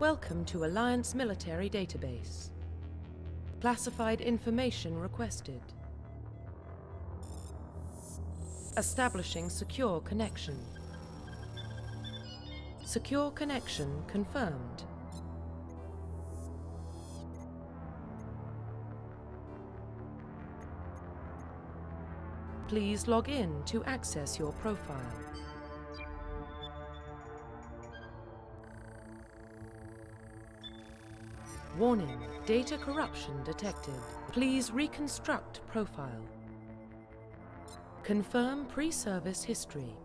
Welcome to Alliance Military Database. Classified information requested. Establishing secure connection. Secure connection confirmed. Please log in to access your profile. Warning, data corruption detected. Please reconstruct profile. Confirm pre-service history.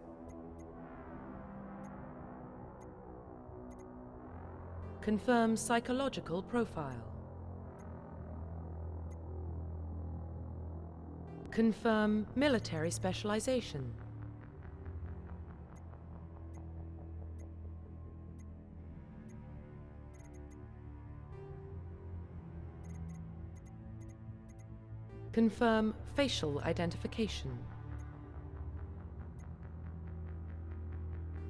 Confirm psychological profile. Confirm military specialization. Confirm facial identification.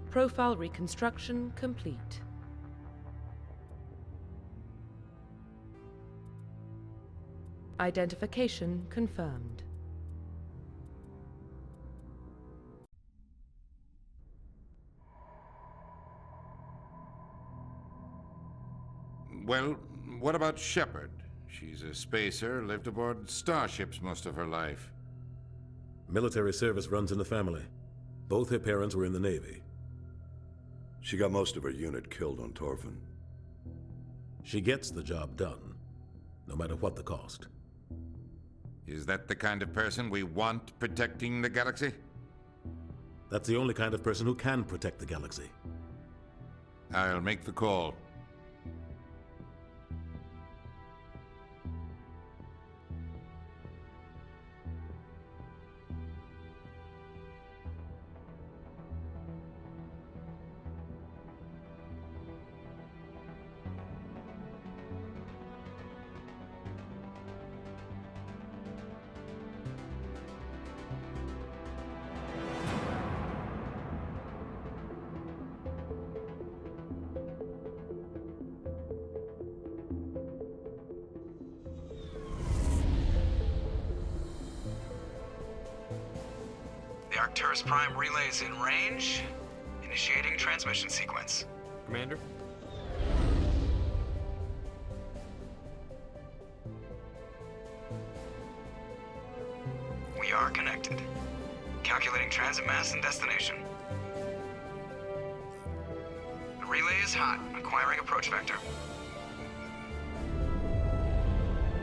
Profile reconstruction complete. Identification confirmed. Well, what about Shepard? She's a spacer, lived aboard starships most of her life. Military service runs in the family. Both her parents were in the Navy. She got most of her unit killed on Torfin. She gets the job done, no matter what the cost. Is that the kind of person we want protecting the galaxy? That's the only kind of person who can protect the galaxy. I'll make the call. The Arcturus Prime relay is in range. Initiating transmission sequence. Commander? We are connected. Calculating transit mass and destination. The relay is hot. Acquiring approach vector.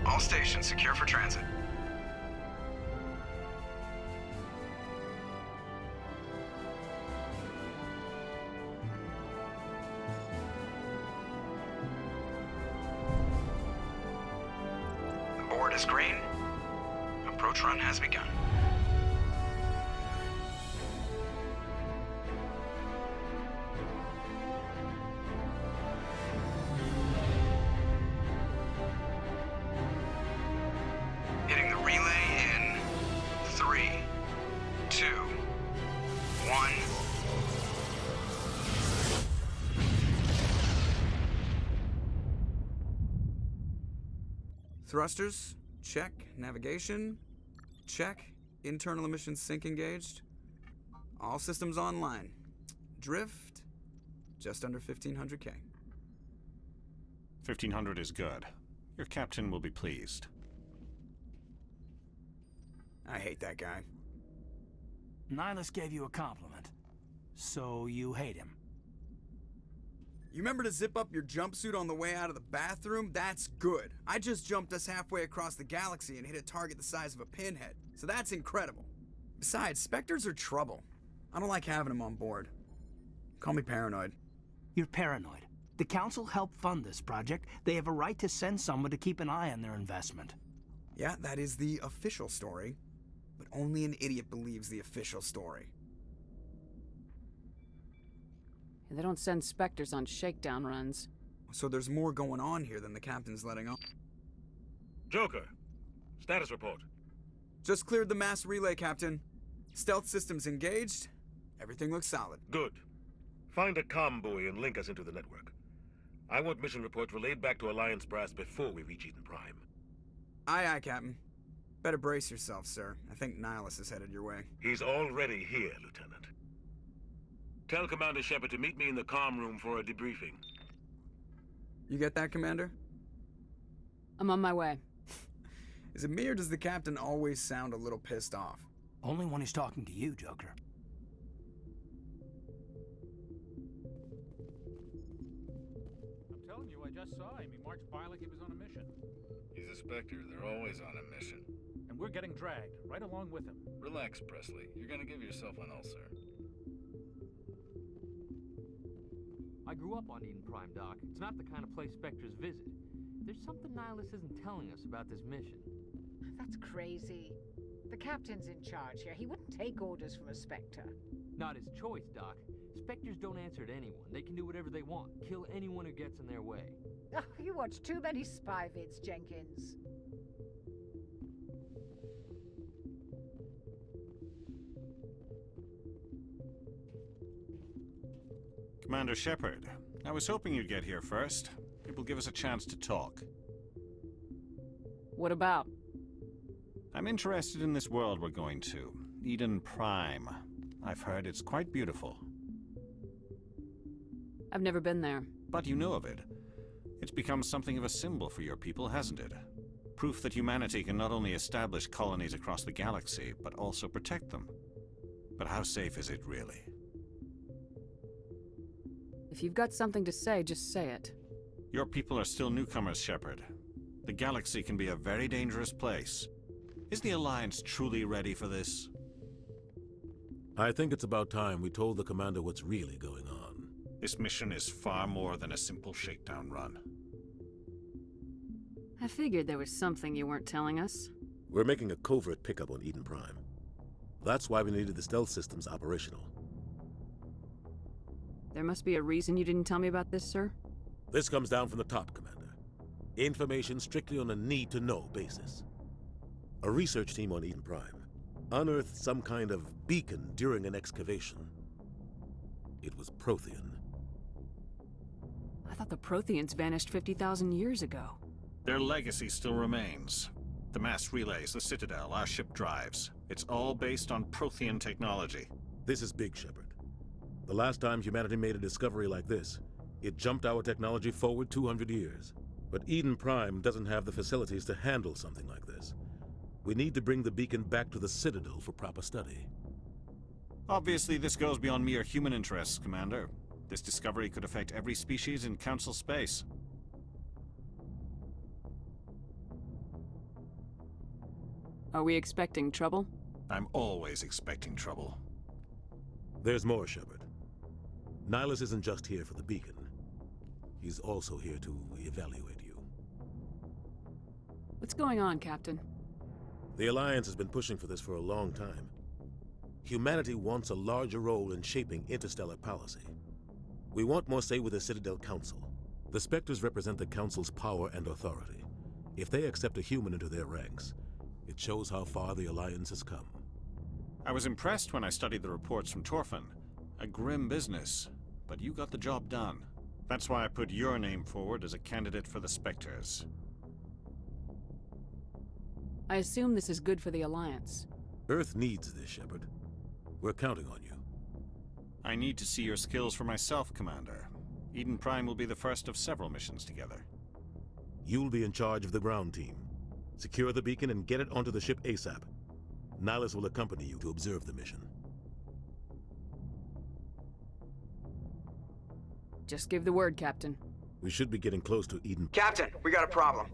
All stations secure for transit. The board is green. Approach run has begun. Hitting the relay in 3, 2, 1. Thrusters, check. Navigation, check. Internal emissions sync engaged. All systems online. Drift, just under 1500K. 1500 is good. Your captain will be pleased. I hate that guy. Nihilus gave you a compliment. So you hate him. You remember to zip up your jumpsuit on the way out of the bathroom? That's good. I just jumped us halfway across the galaxy and hit a target the size of a pinhead. So that's incredible. Besides, Spectres are trouble. I don't like having them on board. Call me paranoid. You're paranoid. The Council helped fund this project. They have a right to send someone to keep an eye on their investment. Yeah, that is the official story. But only an idiot believes the official story. They don't send Spectres on shakedown runs. So there's more going on here than the captain's letting on. Joker, status report. Just cleared the mass relay, Captain. Stealth systems engaged. Everything looks solid. Good. Find a comm buoy and link us into the network. I want mission reports relayed back to Alliance brass before we reach Eden Prime. Aye, aye, Captain. Better brace yourself, sir. I think Nihilus is headed your way. He's already here, Lieutenant. Tell Commander Shepard to meet me in the comm room for a debriefing. You get that, Commander? I'm on my way. Is it me or does the Captain always sound a little pissed off? Only when he's talking to you, Joker. I'm telling you, I just saw him. He marched by like he was on a mission. He's a Spectre. They're always on a mission. And we're getting dragged, right along with him. Relax, Presley. You're gonna give yourself an ulcer. I grew up on Eden Prime, Doc. It's not the kind of place Spectres visit. There's something Nihilus isn't telling us about this mission. That's crazy. The Captain's in charge here. He wouldn't take orders from a Spectre. Not his choice, Doc. Spectres don't answer to anyone. They can do whatever they want, kill anyone who gets in their way. Oh, you watch too many spy vids, Jenkins. Commander Shepard, I was hoping you'd get here first. It will give us a chance to talk. What about? I'm interested in this world we're going to, Eden Prime. I've heard it's quite beautiful. I've never been there. But you know of it. It's become something of a symbol for your people, hasn't it? Proof that humanity can not only establish colonies across the galaxy, but also protect them. But how safe is it really? If you've got something to say, just say it. Your people are still newcomers, Shepard. The galaxy can be a very dangerous place. Is the Alliance truly ready for this? I think it's about time we told the commander what's really going on. This mission is far more than a simple shakedown run. I figured there was something you weren't telling us. We're making a covert pickup on Eden Prime. That's why we needed the stealth systems operational. There must be a reason you didn't tell me about this, sir? This comes down from the top, Commander. Information strictly on a need-to-know basis. A research team on Eden Prime unearthed some kind of beacon during an excavation. It was Prothean. I thought the Protheans vanished 50,000 years ago. Their legacy still remains. The mass relays, the Citadel, our ship drives. It's all based on Prothean technology. This is big, Shepard. The last time humanity made a discovery like this, it jumped our technology forward 200 years. But Eden Prime doesn't have the facilities to handle something like this. We need to bring the beacon back to the Citadel for proper study. Obviously, this goes beyond mere human interests, Commander. This discovery could affect every species in Council space. Are we expecting trouble? I'm always expecting trouble. There's more, Shepard. Nihilus isn't just here for the beacon. He's also here to evaluate you. What's going on, Captain? The Alliance has been pushing for this for a long time. Humanity wants a larger role in shaping interstellar policy. We want more say with the Citadel Council. The Spectres represent the Council's power and authority. If they accept a human into their ranks, it shows how far the Alliance has come. I was impressed when I studied the reports from Torfin. A grim business, but you got the job done. That's why I put your name forward as a candidate for the Spectres. I assume this is good for the Alliance. Earth needs this, Shepard. We're counting on you. I need to see your skills for myself, Commander. Eden Prime will be the first of several missions together. You'll be in charge of the ground team. Secure the beacon and get it onto the ship ASAP. Nihilus will accompany you to observe the mission. Just give the word, Captain. We should be getting close to Eden. Captain, we got a problem.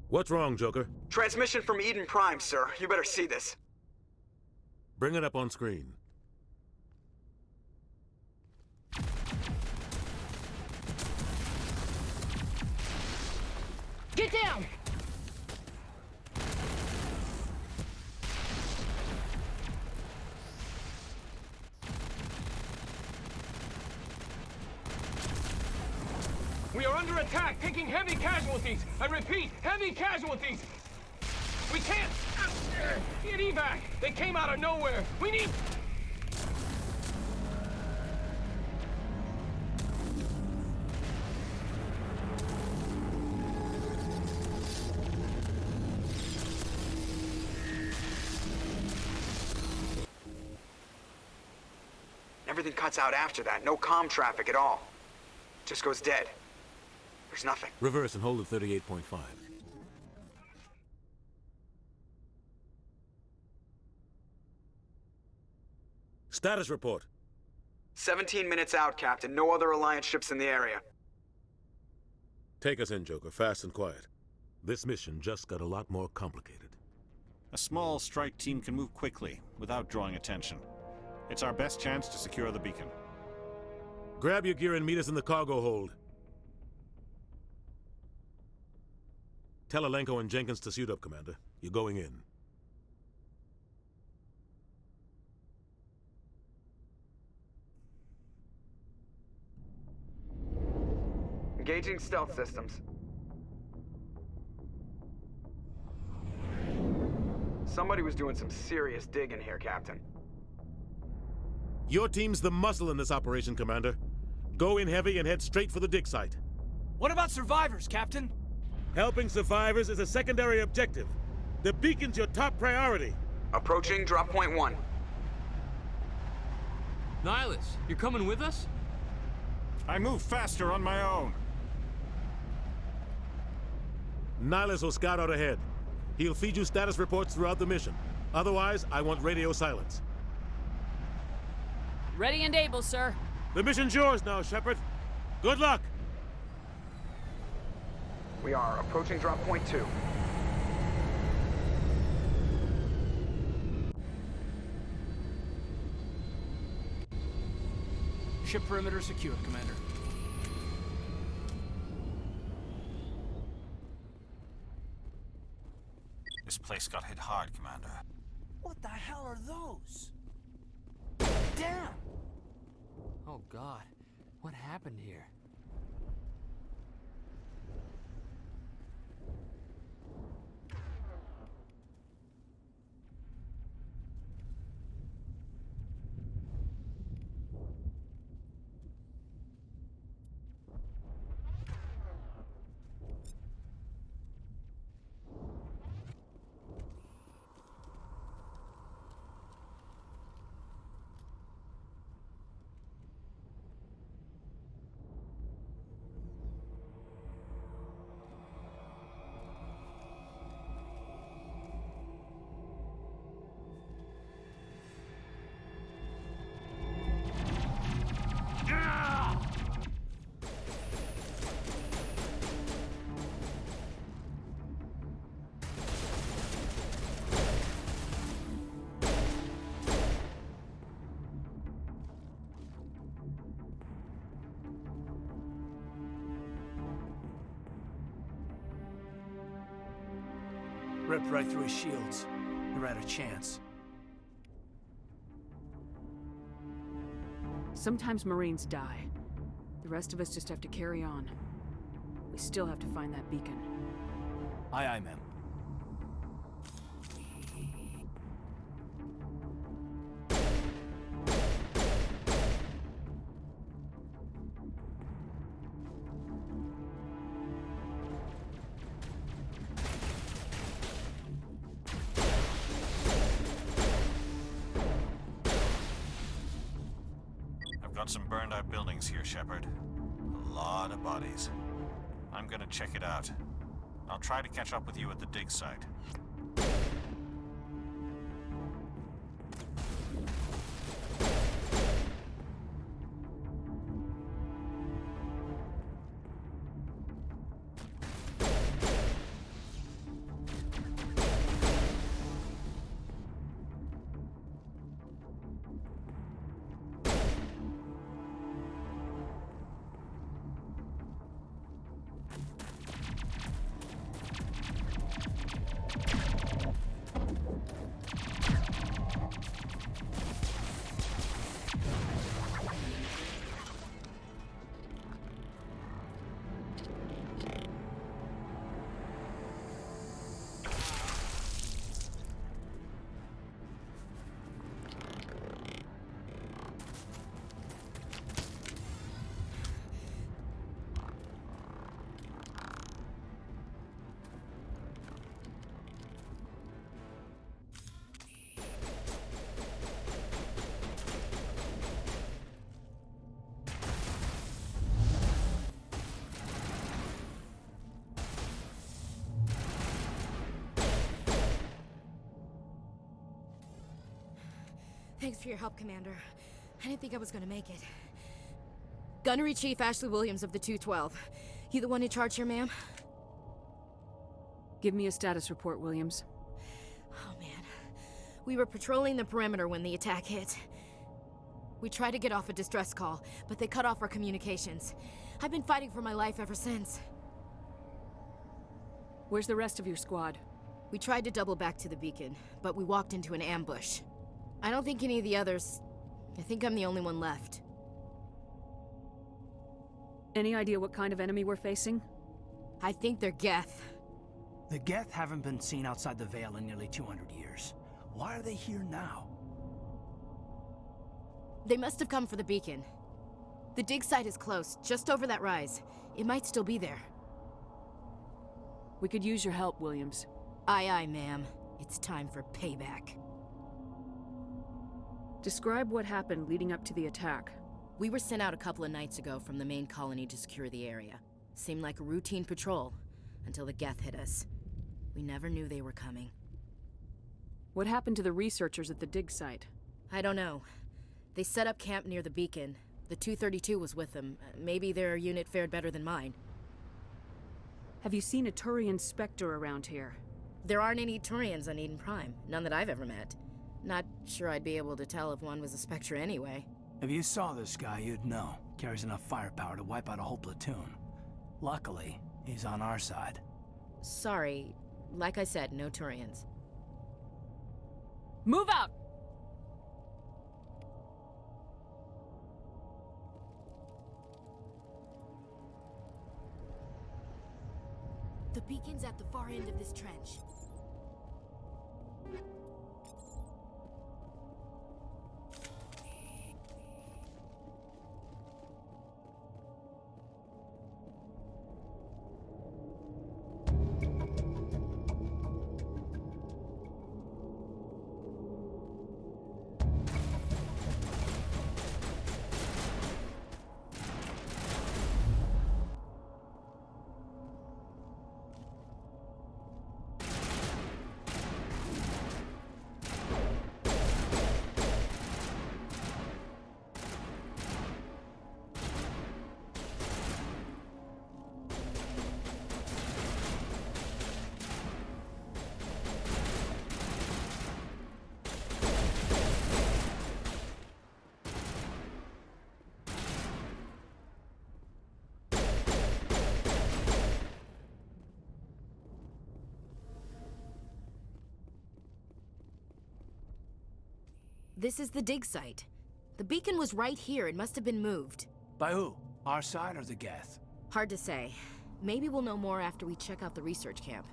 What's wrong, Joker? Transmission from Eden Prime, sir. You better see this. Bring it up on screen. Get down! We are under attack, taking heavy casualties. I repeat, heavy casualties. We can't get evac. They came out of nowhere. We need... everything cuts out after that. No comm traffic at all. Just goes dead. There's nothing. Reverse and hold at 38.5. Status report. 17 minutes out, Captain. No other Alliance ships in the area. Take us in, Joker, fast and quiet. This mission just got a lot more complicated. A small strike team can move quickly, without drawing attention. It's our best chance to secure the beacon. Grab your gear and meet us in the cargo hold. Tell Alenko and Jenkins to suit up, Commander. You're going in. Engaging stealth systems. Somebody was doing some serious digging here, Captain. Your team's the muscle in this operation, Commander. Go in heavy and head straight for the dig site. What about survivors, Captain? Helping survivors is a secondary objective. The beacon's your top priority. Approaching drop point 1. Nihilus, you're coming with us? I move faster on my own. Nihilus will scout out ahead. He'll feed you status reports throughout the mission. Otherwise, I want radio silence. Ready and able, sir. The mission's yours now, Shepard. Good luck! We are approaching drop point 2. Ship perimeter secure, Commander. This place got hit hard, Commander. What the hell are those? Damn! Oh God, what happened here? Ripped right through his shields. Never had a chance. Sometimes Marines die. The rest of us just have to carry on. We still have to find that beacon. Aye, aye, ma'am. Got some burned out buildings here, Shepard. A lot of bodies. I'm gonna check it out. I'll try to catch up with you at the dig site. Thanks for your help, Commander. I didn't think I was gonna make it. Gunnery Chief Ashley Williams of the 212. You the one in charge here, ma'am? Give me a status report, Williams. Oh, man. We were patrolling the perimeter when the attack hit. We tried to get off a distress call, but they cut off our communications. I've been fighting for my life ever since. Where's the rest of your squad? We tried to double back to the beacon, but we walked into an ambush. I don't think any of the others... I think I'm the only one left. Any idea what kind of enemy we're facing? I think they're Geth. The Geth haven't been seen outside the Veil in nearly 200 years. Why are they here now? They must have come for the beacon. The dig site is close, just over that rise. It might still be there. We could use your help, Williams. Aye, aye, ma'am. It's time for payback. Describe what happened leading up to the attack. We were sent out a couple of nights ago from the main colony to secure the area. Seemed like a routine patrol, until the Geth hit us. We never knew they were coming. What happened to the researchers at the dig site? I don't know. They set up camp near the beacon. The 232 was with them. Maybe their unit fared better than mine. Have you seen a Turian Spectre around here? There aren't any Turians on Eden Prime. None that I've ever met. Not sure I'd be able to tell if one was a Spectre anyway. If you saw this guy, you'd know. Carries enough firepower to wipe out a whole platoon. Luckily, he's on our side. Sorry. Like I said, no Turians. Move out! The beacon's at the far end of this trench. This is the dig site. The beacon was right here. It must have been moved. By who? Our side or the Geth? Hard to say. Maybe we'll know more after we check out the research camp.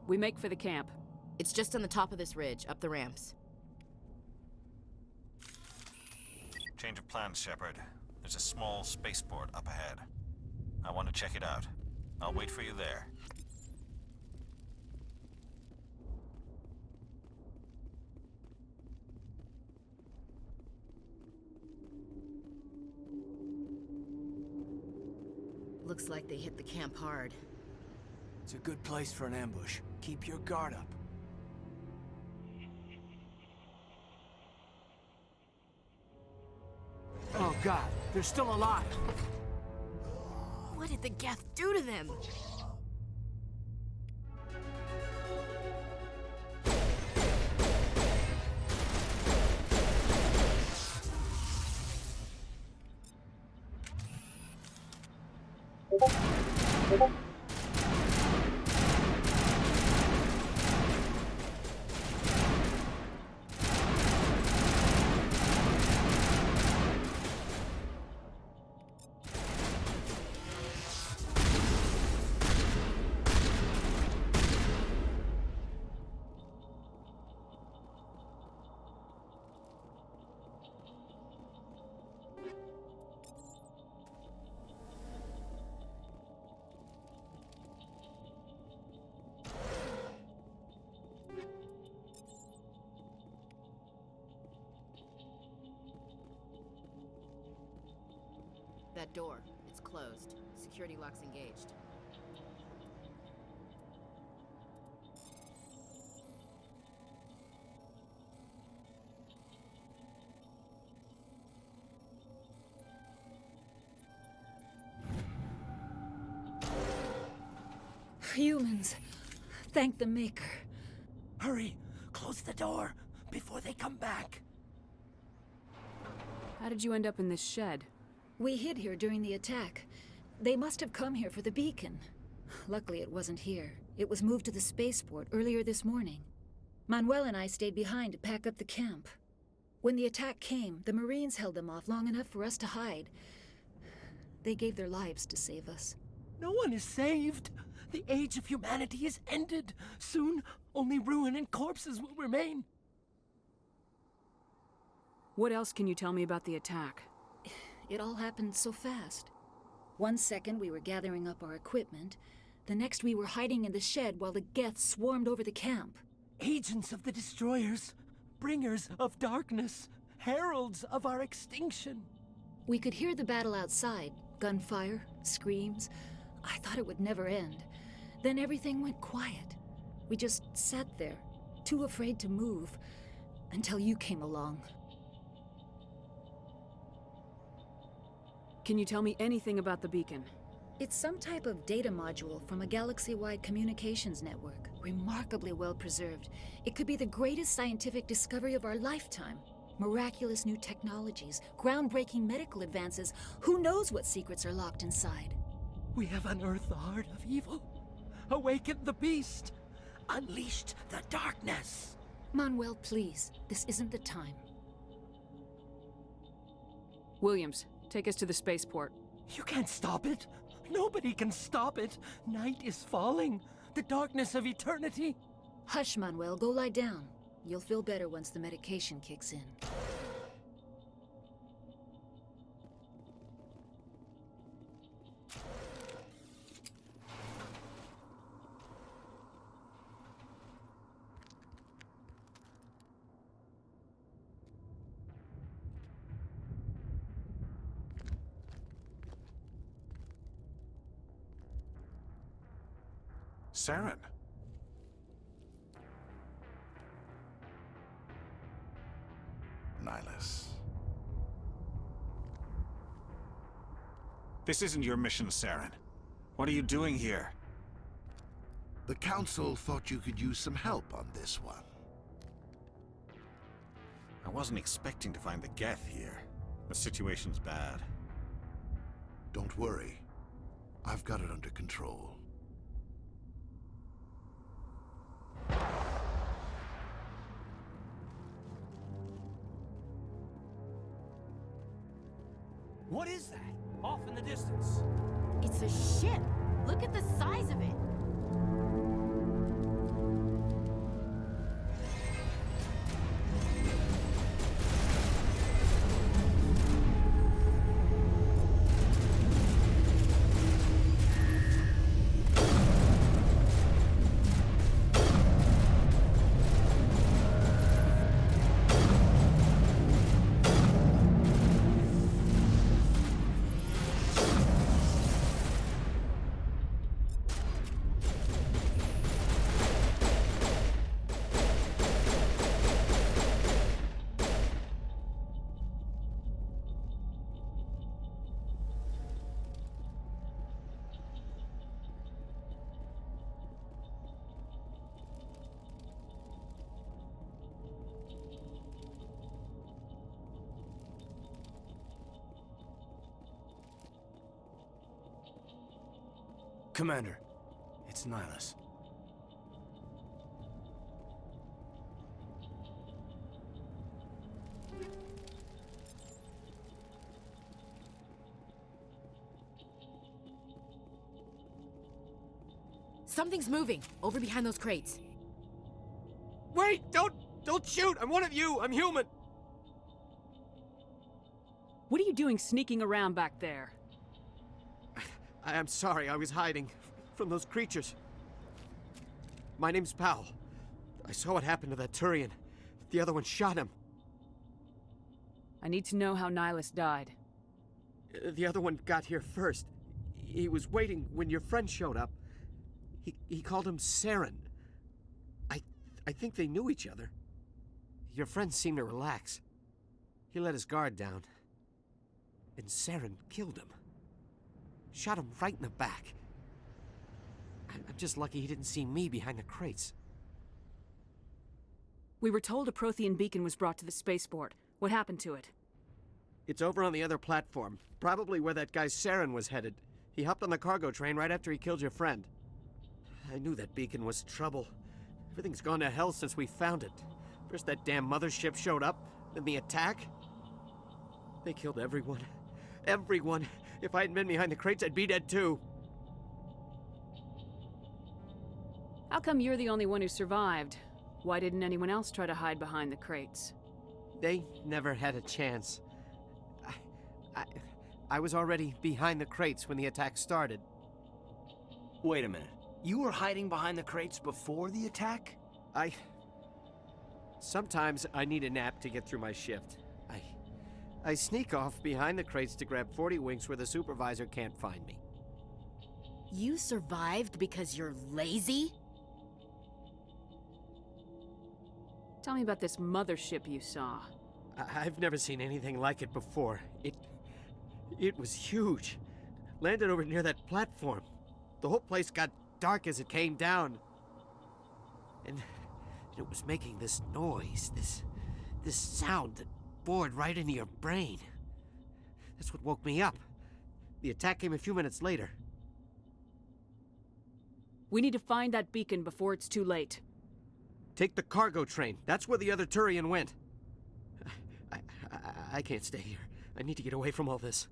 We make for the camp. It's just on the top of this ridge, up the ramps. Change of plans, Shepard. There's a small spaceport up ahead. I want to check it out. I'll wait for you there. Looks like they hit the camp hard. It's a good place for an ambush. Keep your guard up. Oh God, they're still alive! What did the Geth do to them? That door, it's closed. Security lock's engaged. Humans. Thank the Maker. Hurry! Close the door before they come back. How did you end up in this shed? We hid here during the attack. They must have come here for the beacon. Luckily, it wasn't here. It was moved to the spaceport earlier this morning. Manuel and I stayed behind to pack up the camp. When the attack came, the Marines held them off long enough for us to hide. They gave their lives to save us. No one is saved. The age of humanity is ended. Soon, only ruin and corpses will remain. What else can you tell me about the attack? It all happened so fast. 1 second we were gathering up our equipment. The next we were hiding in the shed while the Geth swarmed over the camp. Agents of the Destroyers, bringers of darkness, heralds of our extinction. We could hear the battle outside. Gunfire, screams. I thought it would never end. Then everything went quiet. We just sat there, too afraid to move, until you came along. Can you tell me anything about the beacon? It's some type of data module from a galaxy-wide communications network. Remarkably well preserved. It could be the greatest scientific discovery of our lifetime. Miraculous new technologies, groundbreaking medical advances. Who knows what secrets are locked inside? We have unearthed the heart of evil, awakened the beast, unleashed the darkness. Manuel, please. This isn't the time. Williams, take us to the spaceport. You can't stop it. Nobody can stop it. Night is falling. The darkness of eternity. Hush, Manuel. Go lie down. You'll feel better once the medication kicks in. Saren. Nihilus. This isn't your mission, Saren. What are you doing here? The Council thought you could use some help on this one. I wasn't expecting to find the Geth here. The situation's bad. Don't worry. I've got it under control. What is that? Off in the distance. It's a ship. Look at the size of it. Commander, it's Nihilus. Something's moving, over behind those crates. Wait! Don't shoot! I'm one of you! I'm human! What are you doing sneaking around back there? I'm sorry, I was hiding from those creatures. My name's Powell. I saw what happened to that Turian. The other one shot him. I need to know how Nihilus died. The other one got here first. He was waiting when your friend showed up. He called him Saren. I think they knew each other. Your friend seemed to relax. He let his guard down. And Saren killed him. Shot him right in the back. I'm just lucky he didn't see me behind the crates. We were told a Prothean beacon was brought to the spaceport. What happened to it? It's over on the other platform. Probably where that guy Saren was headed. He hopped on the cargo train right after he killed your friend. I knew that beacon was trouble. Everything's gone to hell since we found it. First that damn mothership showed up, then the attack. They killed everyone. Everyone. If I hadn't been behind the crates, I'd be dead too. How come you're the only one who survived? Why didn't anyone else try to hide behind the crates? They never had a chance. I was already behind the crates when the attack started. Wait a minute. You were hiding behind the crates before the attack? Sometimes I need a nap to get through my shift. I sneak off behind the crates to grab 40 winks where the supervisor can't find me. You survived because you're lazy? Tell me about this mothership you saw. I've never seen anything like it before. It was huge. Landed over near that platform. The whole place got dark as it came down. And it was making this noise, this sound that bored right into your brain. That's what woke me up. The attack came a few minutes later. We need to find that beacon before it's too late. Take the cargo train. That's where the other Turian went. I can't stay here. I need to get away from all this.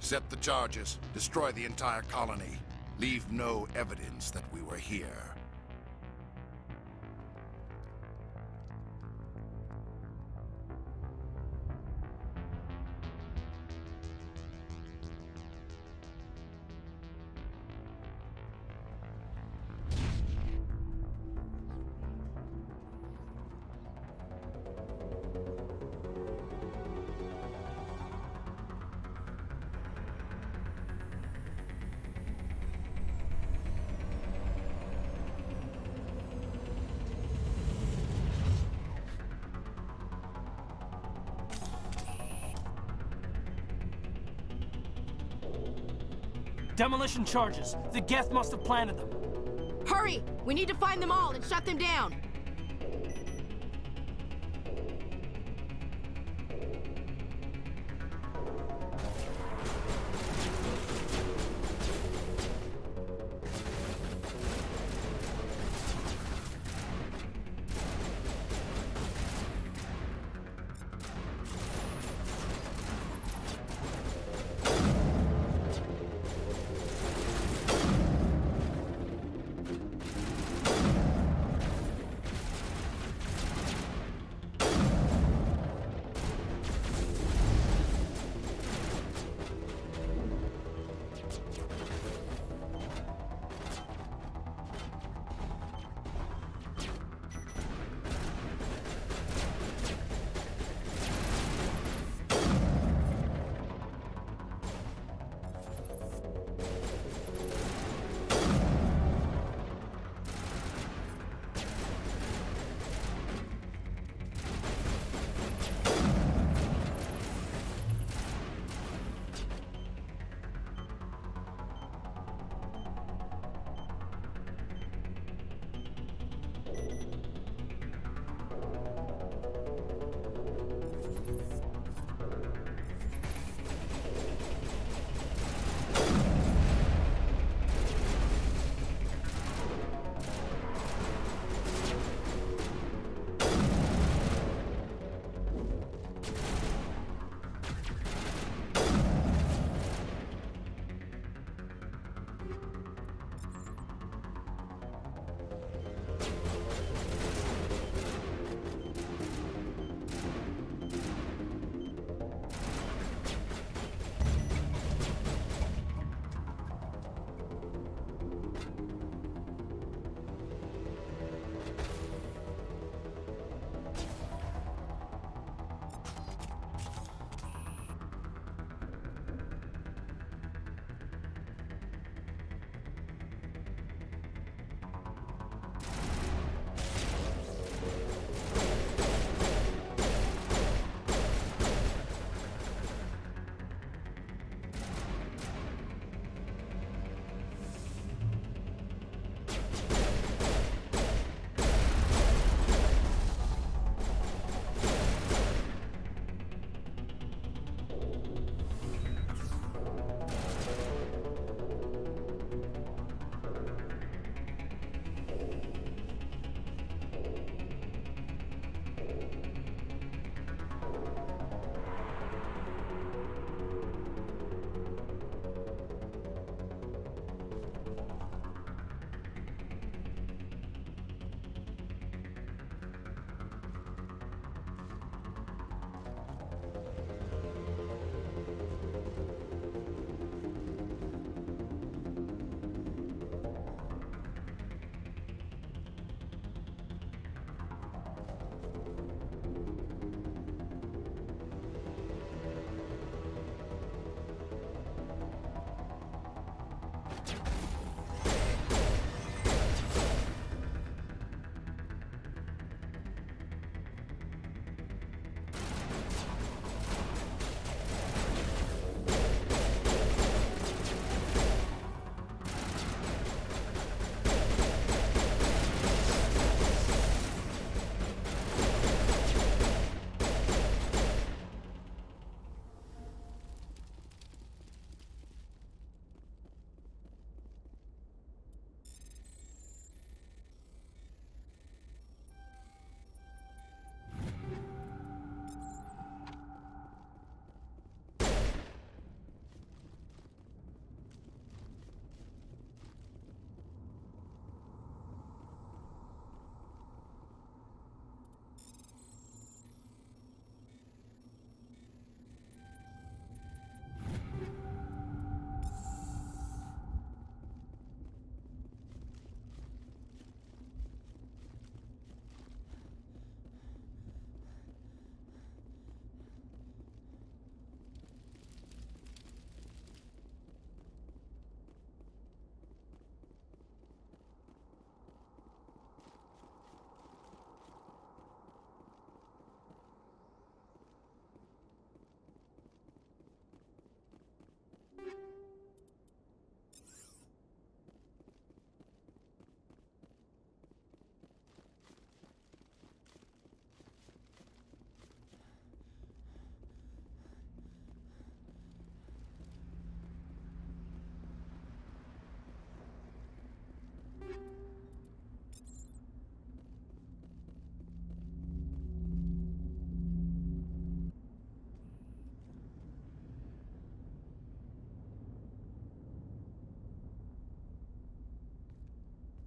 Set the charges. Destroy the entire colony. Leave no evidence that we were here. Demolition charges. The Geth must have planted them. Hurry! We need to find them all and shut them down!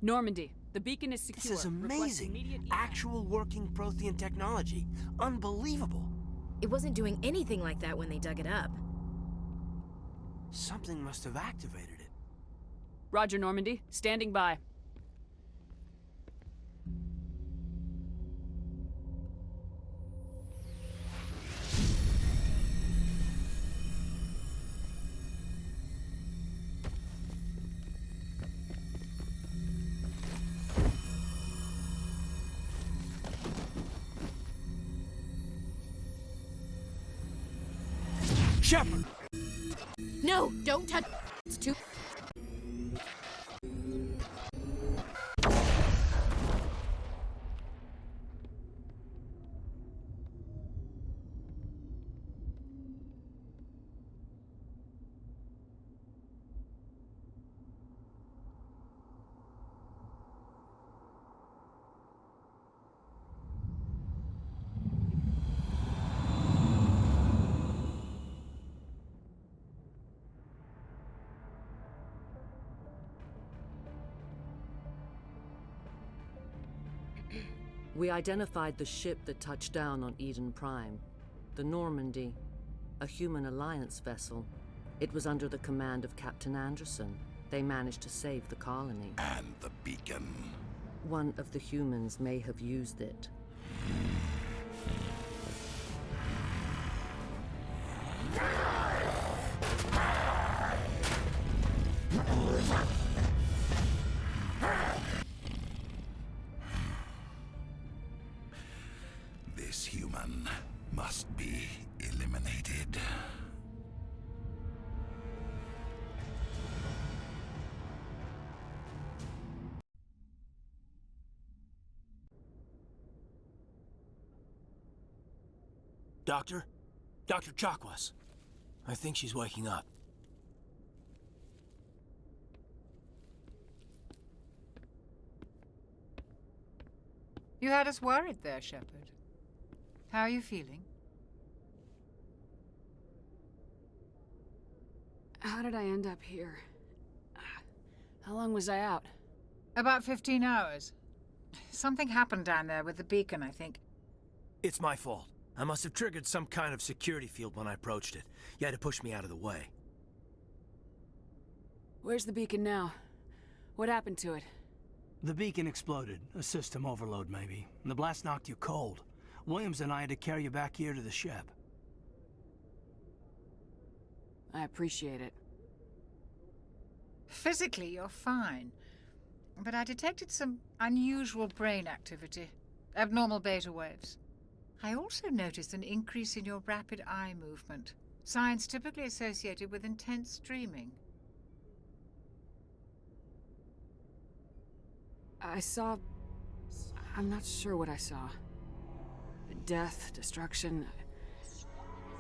Normandy, the beacon is secure. This is Request amazing. immediate evac. Actual working Prothean technology. Unbelievable. It wasn't doing anything like that when they dug it up. Something must have activated it. Roger, Normandy. Standing by. Shepard! No, don't touch. It's too. We identified the ship that touched down on Eden Prime, the Normandy, a human alliance vessel. It was under the command of Captain Anderson. They managed to save the colony. And the beacon. One of the humans may have used it. This human must be eliminated. Doctor? Dr. Chakwas. I think she's waking up. You had us worried there, Shepard. How are you feeling? How did I end up here? How long was I out? About 15 hours. Something happened down there with the beacon, I think. It's my fault. I must have triggered some kind of security field when I approached it. You had to push me out of the way. Where's the beacon now? What happened to it? The beacon exploded. A system overload, maybe. The blast knocked you cold. Williams and I had to carry you back here to the ship. I appreciate it. Physically, you're fine. But I detected some unusual brain activity. Abnormal beta waves. I also noticed an increase in your rapid eye movement. Signs typically associated with intense dreaming. I'm not sure what I saw. Death, destruction...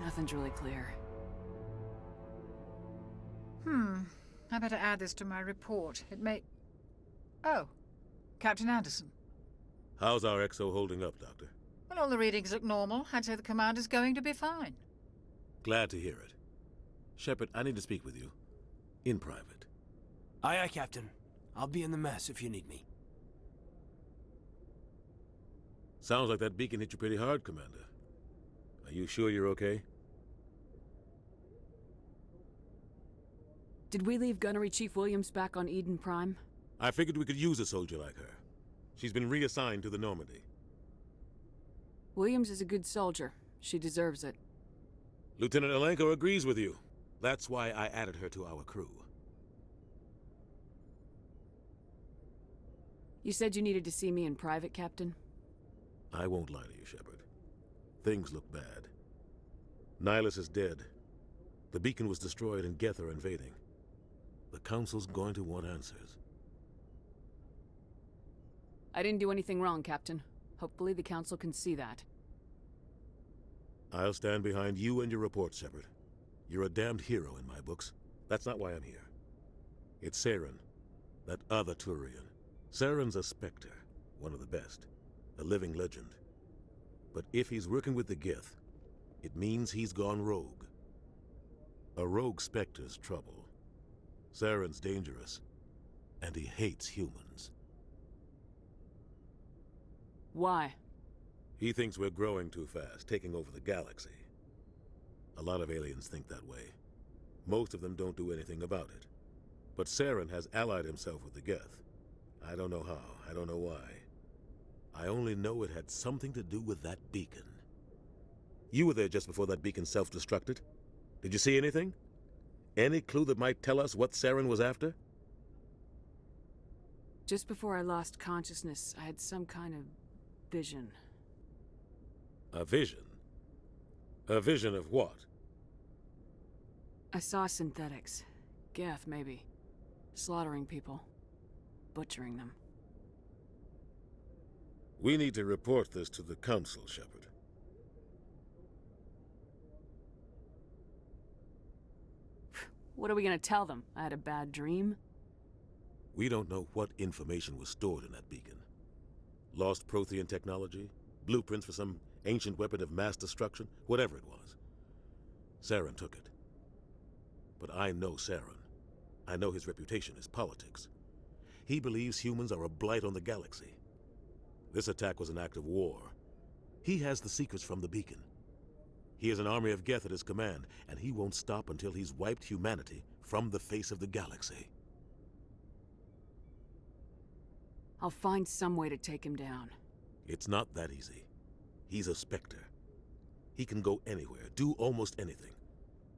Nothing's really clear. I better add this to my report. It may... Oh, Captain Anderson. How's our XO holding up, Doctor? Well, all the readings look normal. I'd say the commander's going to be fine. Glad to hear it. Shepard, I need to speak with you. In private. Aye, aye, Captain. I'll be in the mess if you need me. Sounds like that beacon hit you pretty hard, Commander. Are you sure you're okay? Did we leave Gunnery Chief Williams back on Eden Prime? I figured we could use a soldier like her. She's been reassigned to the Normandy. Williams is a good soldier. She deserves it. Lieutenant Alenko agrees with you. That's why I added her to our crew. You said you needed to see me in private, Captain? I won't lie to you, Shepard. Things look bad. Nihilus is dead. The beacon was destroyed and Geth are invading. The Council's going to want answers. I didn't do anything wrong, Captain. Hopefully the Council can see that. I'll stand behind you and your report, Shepard. You're a damned hero in my books. That's not why I'm here. It's Saren, that other Turian. Saren's a Spectre, one of the best. A living legend. But if he's working with the Geth, it means he's gone rogue. A rogue Spectre's trouble. Saren's dangerous, and he hates humans. Why? He thinks we're growing too fast, taking over the galaxy. A lot of aliens think that way. Most of them don't do anything about it. But Saren has allied himself with the Geth. I don't know how, I don't know why. I only know it had something to do with that beacon. You were there just before that beacon self-destructed. Did you see anything? Any clue that might tell us what Saren was after? Just before I lost consciousness, I had some kind of vision. A vision? A vision of what? I saw synthetics. Geth, maybe. Slaughtering people. Butchering them. We need to report this to the Council, Shepard. What are we gonna tell them? I had a bad dream? We don't know what information was stored in that beacon. Lost Prothean technology? Blueprints for some ancient weapon of mass destruction? Whatever it was. Saren took it. But I know Saren. I know his reputation is politics. He believes humans are a blight on the galaxy. This attack was an act of war. He has the secrets from the beacon. He has an army of Geth at his command, and he won't stop until he's wiped humanity from the face of the galaxy. I'll find some way to take him down. It's not that easy. He's a Spectre. He can go anywhere, do almost anything.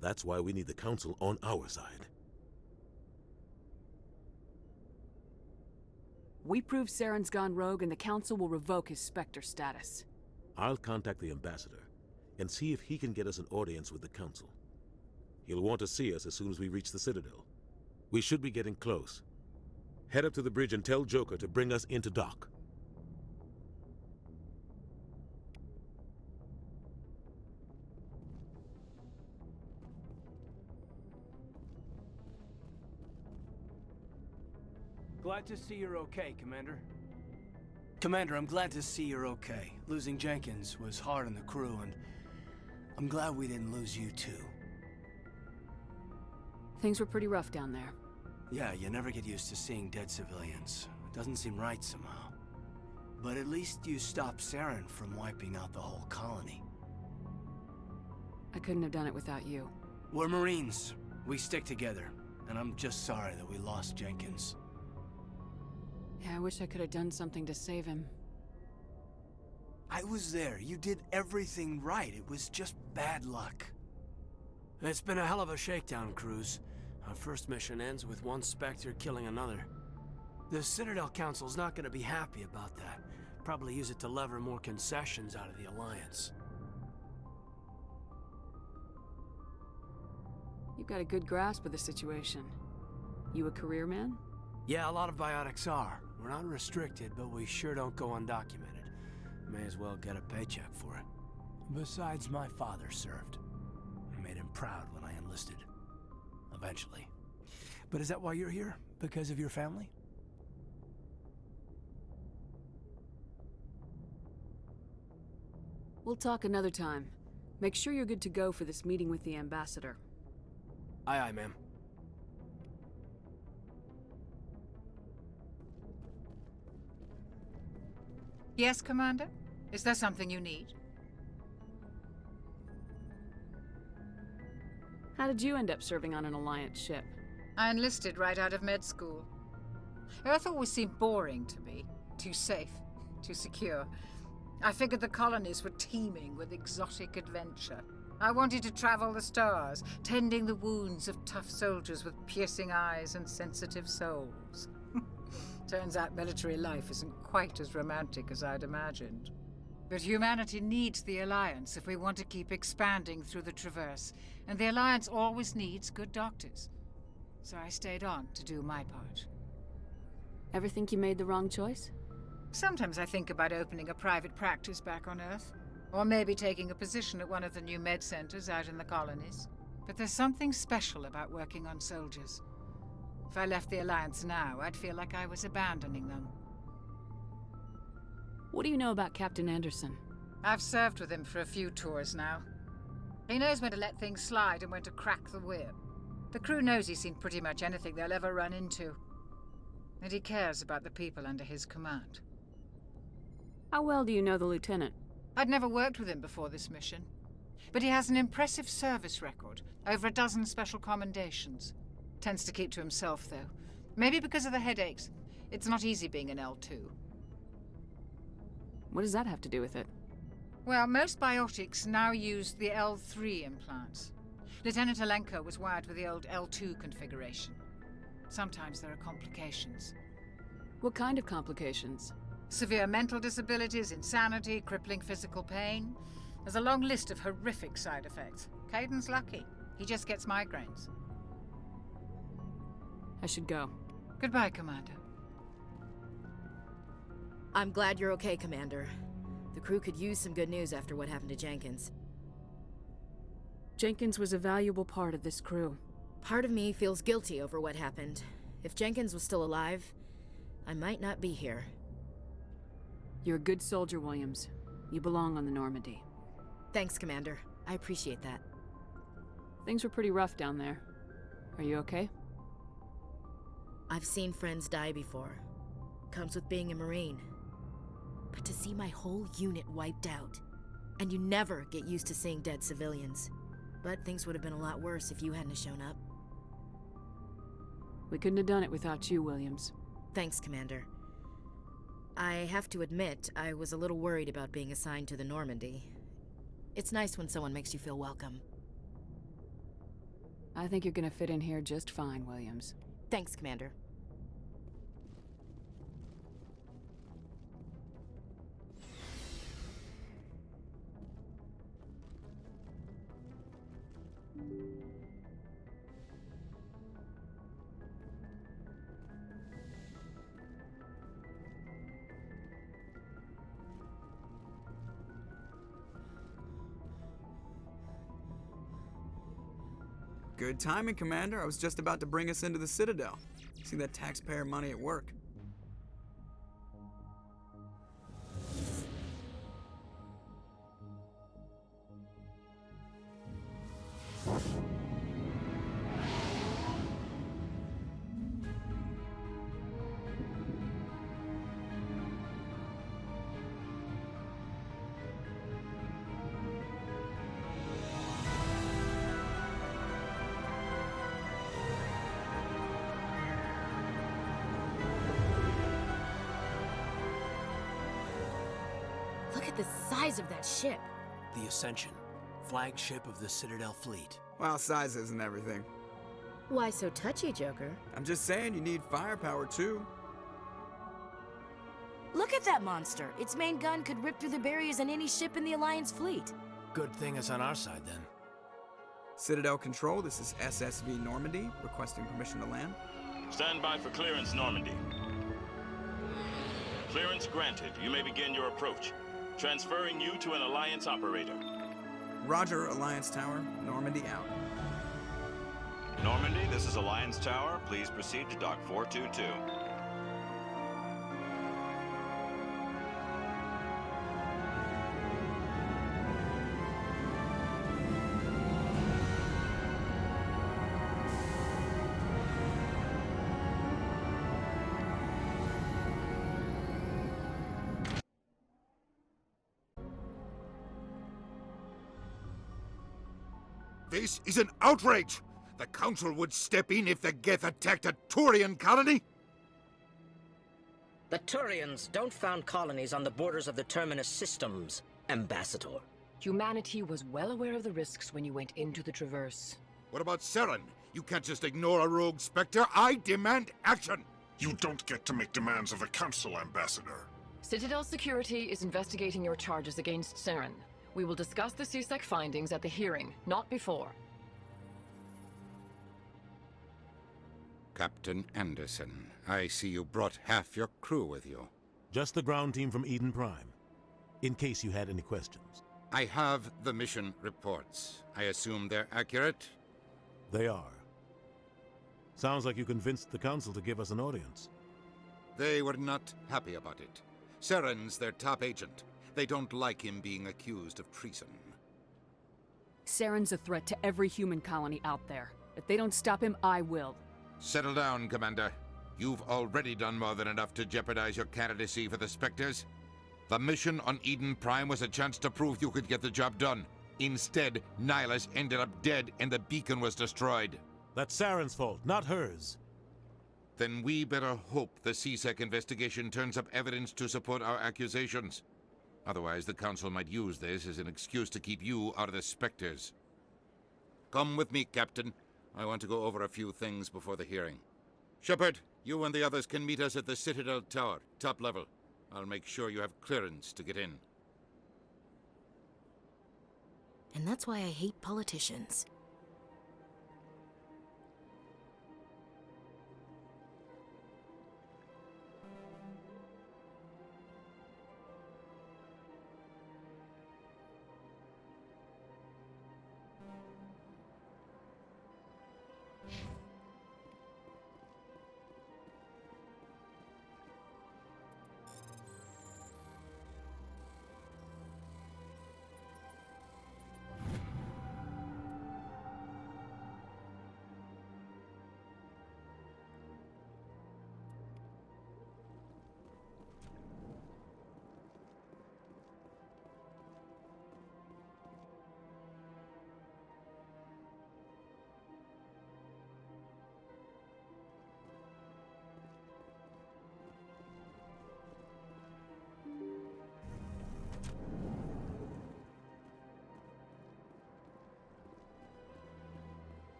That's why we need the Council on our side. We prove Saren's gone rogue and the Council will revoke his Spectre status. I'll contact the Ambassador and see if he can get us an audience with the Council. He'll want to see us as soon as we reach the Citadel. We should be getting close. Head up to the bridge and tell Joker to bring us into dock. Glad to see you're okay, Commander. Commander, I'm glad to see you're okay. Losing Jenkins was hard on the crew, and I'm glad we didn't lose you too. Things were pretty rough down there. Yeah, you never get used to seeing dead civilians. It doesn't seem right somehow. But at least you stopped Saren from wiping out the whole colony. I couldn't have done it without you. We're Marines. We stick together. And I'm just sorry that we lost Jenkins. Yeah, I wish I could have done something to save him. I was there. You did everything right. It was just bad luck. It's been a hell of a shakedown, Cruz. Our first mission ends with one Spectre killing another. The Citadel Council's not gonna be happy about that. Probably use it to lever more concessions out of the Alliance. You've got a good grasp of the situation. You a career man? Yeah, a lot of biotics are. We're not restricted, but we sure don't go undocumented. May as well get a paycheck for it. Besides, my father served. I made him proud when I enlisted. Eventually. But is that why you're here? Because of your family? We'll talk another time. Make sure you're good to go for this meeting with the ambassador. Aye, aye, ma'am. Yes, Commander? Is there something you need? How did you end up serving on an Alliance ship? I enlisted right out of med school. Earth always seemed boring to me. Too safe, too secure. I figured the colonies were teeming with exotic adventure. I wanted to travel the stars, tending the wounds of tough soldiers with piercing eyes and sensitive souls. Turns out military life isn't quite as romantic as I'd imagined. But humanity needs the Alliance if we want to keep expanding through the Traverse, and the Alliance always needs good doctors. So I stayed on to do my part. Ever think you made the wrong choice? Sometimes I think about opening a private practice back on Earth, or maybe taking a position at one of the new med centers out in the colonies. But there's something special about working on soldiers. If I left the Alliance now, I'd feel like I was abandoning them. What do you know about Captain Anderson? I've served with him for a few tours now. He knows when to let things slide and when to crack the whip. The crew knows he's seen pretty much anything they'll ever run into. And he cares about the people under his command. How well do you know the lieutenant? I'd never worked with him before this mission. But he has an impressive service record, over a dozen special commendations. Tends to keep to himself, though. Maybe because of the headaches. It's not easy being an L2. What does that have to do with it? Well, most biotics now use the L3 implants. Lieutenant Alenko was wired with the old L2 configuration. Sometimes there are complications. What kind of complications? Severe mental disabilities, insanity, crippling physical pain. There's a long list of horrific side effects. Caden's lucky. He just gets migraines. I should go. Goodbye, Commander. I'm glad you're okay, Commander. The crew could use some good news after what happened to Jenkins. Jenkins was a valuable part of this crew. Part of me feels guilty over what happened. If Jenkins was still alive, I might not be here. You're a good soldier, Williams. You belong on the Normandy. Thanks, Commander. I appreciate that. Things were pretty rough down there. Are you okay? I've seen friends die before. Comes with being a Marine. But to see my whole unit wiped out, and you never get used to seeing dead civilians. But things would have been a lot worse if you hadn't shown up. We couldn't have done it without you, Williams. Thanks, Commander. I have to admit, I was a little worried about being assigned to the Normandy. It's nice when someone makes you feel welcome. I think you're gonna fit in here just fine, Williams. Thanks, Commander. Good timing, Commander. I was just about to bring us into the Citadel. See that taxpayer money at work. Look at the size of that ship. The Ascension, flagship of the Citadel fleet. Well, size isn't everything. Why so touchy, Joker? I'm just saying you need firepower too. Look at that monster. Its main gun could rip through the barriers in any ship in the Alliance fleet. Good thing it's on our side, then. Citadel Control, this is SSV Normandy, requesting permission to land. Stand by for clearance, Normandy. Clearance granted. You may begin your approach. Transferring you to an Alliance operator. Roger, Alliance Tower. Normandy out. Normandy, this is Alliance Tower. Please proceed to Dock 422. This is an outrage! The Council would step in if the Geth attacked a Turian colony? The Turians don't found colonies on the borders of the Terminus systems, Ambassador. Humanity was well aware of the risks when you went into the Traverse. What about Saren? You can't just ignore a rogue Spectre. I demand action! You don't get to make demands of the Council, Ambassador. Citadel Security is investigating your charges against Saren. We will discuss the CSEC findings at the hearing, not before. Captain Anderson, I see you brought half your crew with you. Just the ground team from Eden Prime, in case you had any questions. I have the mission reports. I assume they're accurate? They are. Sounds like you convinced the Council to give us an audience. They were not happy about it. Saren's their top agent. They don't like him being accused of treason. Saren's a threat to every human colony out there. If they don't stop him, I will. Settle down, Commander. You've already done more than enough to jeopardize your candidacy for the Spectres. The mission on Eden Prime was a chance to prove you could get the job done. Instead, Nihilus ended up dead and the beacon was destroyed. That's Saren's fault, not hers. Then we better hope the CSEC investigation turns up evidence to support our accusations. Otherwise, the Council might use this as an excuse to keep you out of the Spectres. Come with me, Captain. I want to go over a few things before the hearing. Shepard, you and the others can meet us at the Citadel Tower, top level. I'll make sure you have clearance to get in. And that's why I hate politicians.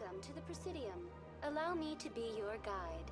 Welcome to the Presidium. Allow me to be your guide.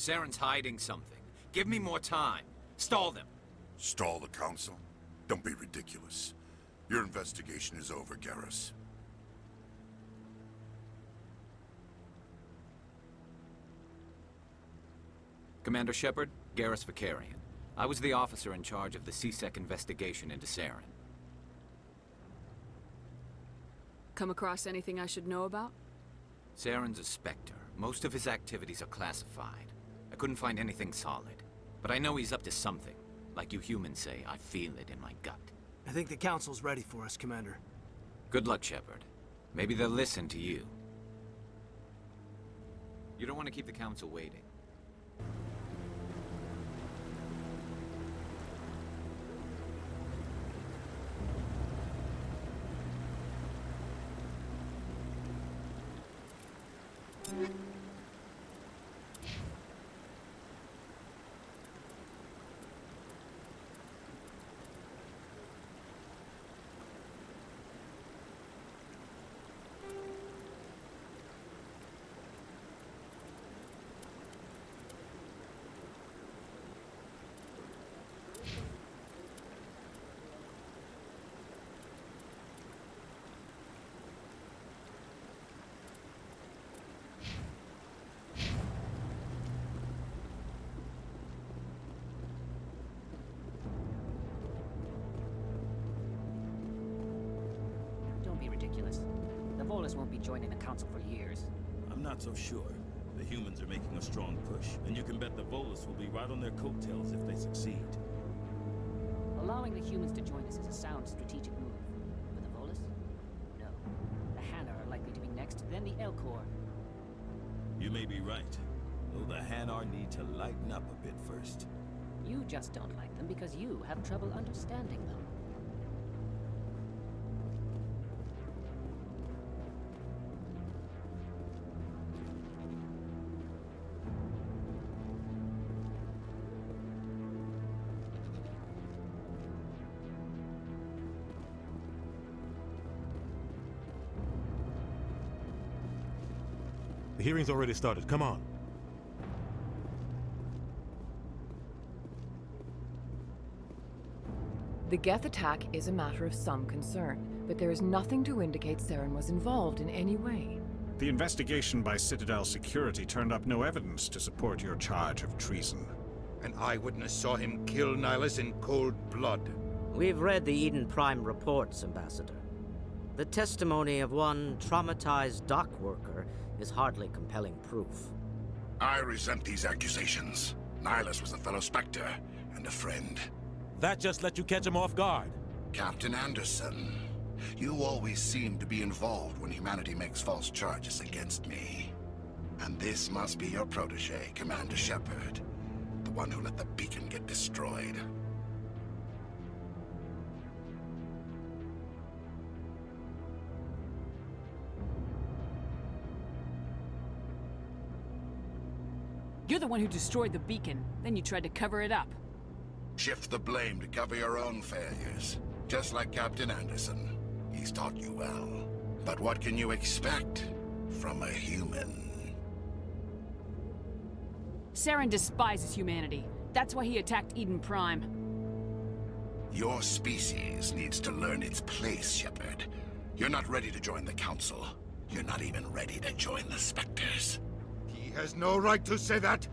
Saren's hiding something. Give me more time. Stall them. Stall the Council? Don't be ridiculous. Your investigation is over, Garrus. Commander Shepard, Garrus Vicarian. I was the officer in charge of the CSEC investigation into Saren. Come across anything I should know about? Saren's a Spectre. Most of his activities are classified. I couldn't find anything solid. But I know he's up to something. Like you humans say, I feel it in my gut. I think the Council's ready for us, Commander. Good luck, Shepard. Maybe they'll listen to you. You don't want to keep the Council waiting. Don't be ridiculous. The Volus won't be joining the Council for years. I'm not so sure. The humans are making a strong push, and you can bet the Volus will be right on their coattails if they succeed. Allowing the humans to join us is a sound strategic move. But the Volus? No. The Hanar are likely to be next, then the Elcor. You may be right, though the Hanar need to lighten up a bit first. You just don't like them because you have trouble understanding them. The hearing's already started. Come on. The Geth attack is a matter of some concern, but there is nothing to indicate Saren was involved in any way. The investigation by Citadel Security turned up no evidence to support your charge of treason. An eyewitness saw him kill Nihilus in cold blood. We've read the Eden Prime reports, Ambassador. The testimony of one traumatized dock worker is hardly compelling proof. I resent these accusations. Nihilus was a fellow Spectre and a friend. That just let you catch him off guard. Captain Anderson, you always seem to be involved when humanity makes false charges against me. And this must be your protege, Commander Shepard. The one who let the beacon get destroyed. You're the one who destroyed the beacon, then you tried to cover it up. Shift the blame to cover your own failures. Just like Captain Anderson. He's taught you well. But what can you expect from a human? Saren despises humanity. That's why he attacked Eden Prime. Your species needs to learn its place, Shepard. You're not ready to join the Council. You're not even ready to join the Spectres. He has no right to say that.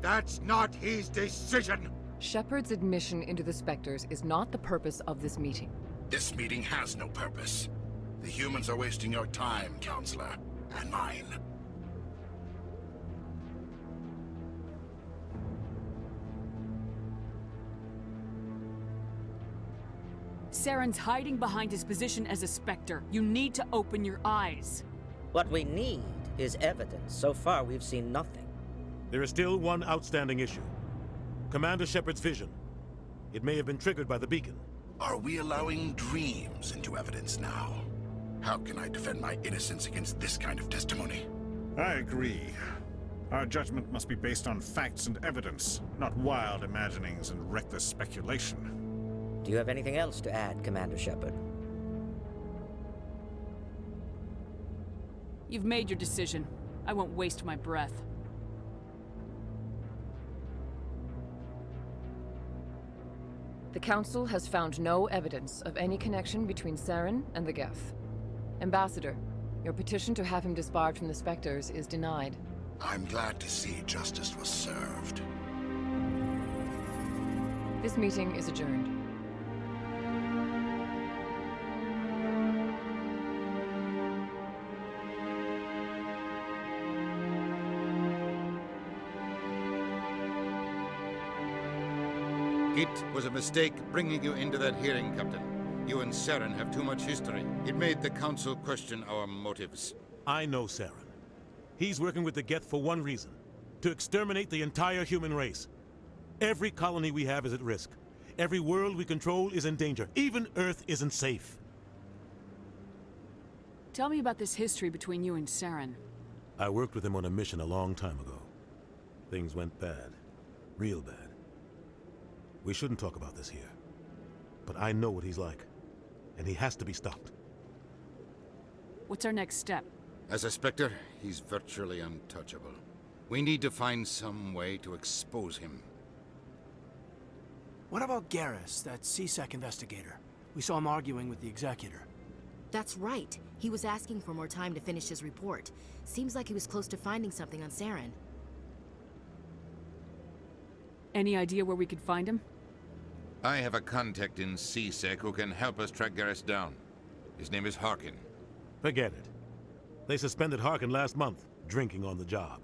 That's not his decision. Shepard's admission into the Spectres is not the purpose of this meeting. This meeting has no purpose. The humans are wasting your time, Counselor, and mine. Saren's hiding behind his position as a Spectre. You need to open your eyes. What we need is evidence. So far, we've seen nothing. There is still one outstanding issue. Commander Shepard's vision. It may have been triggered by the beacon. Are we allowing dreams into evidence now? How can I defend my innocence against this kind of testimony? I agree. Our judgment must be based on facts and evidence, not wild imaginings and reckless speculation. Do you have anything else to add, Commander Shepard? You've made your decision. I won't waste my breath. The Council has found no evidence of any connection between Saren and the Geth. Ambassador, your petition to have him disbarred from the Spectres is denied. I'm glad to see justice was served. This meeting is adjourned. It was a mistake bringing you into that hearing, Captain. You and Saren have too much history. It made the Council question our motives. I know Saren. He's working with the Geth for one reason. To exterminate the entire human race. Every colony we have is at risk. Every world we control is in danger. Even Earth isn't safe. Tell me about this history between you and Saren. I worked with him on a mission a long time ago. Things went bad. Real bad. We shouldn't talk about this here. But I know what he's like. And he has to be stopped. What's our next step? As a Spectre, he's virtually untouchable. We need to find some way to expose him. What about Garrus, that C-Sec investigator? We saw him arguing with the Executor. That's right. He was asking for more time to finish his report. Seems like he was close to finding something on Saren. Any idea where we could find him? I have a contact in C-Sec who can help us track Garrus down. His name is Harkin. Forget it. They suspended Harkin last month, drinking on the job.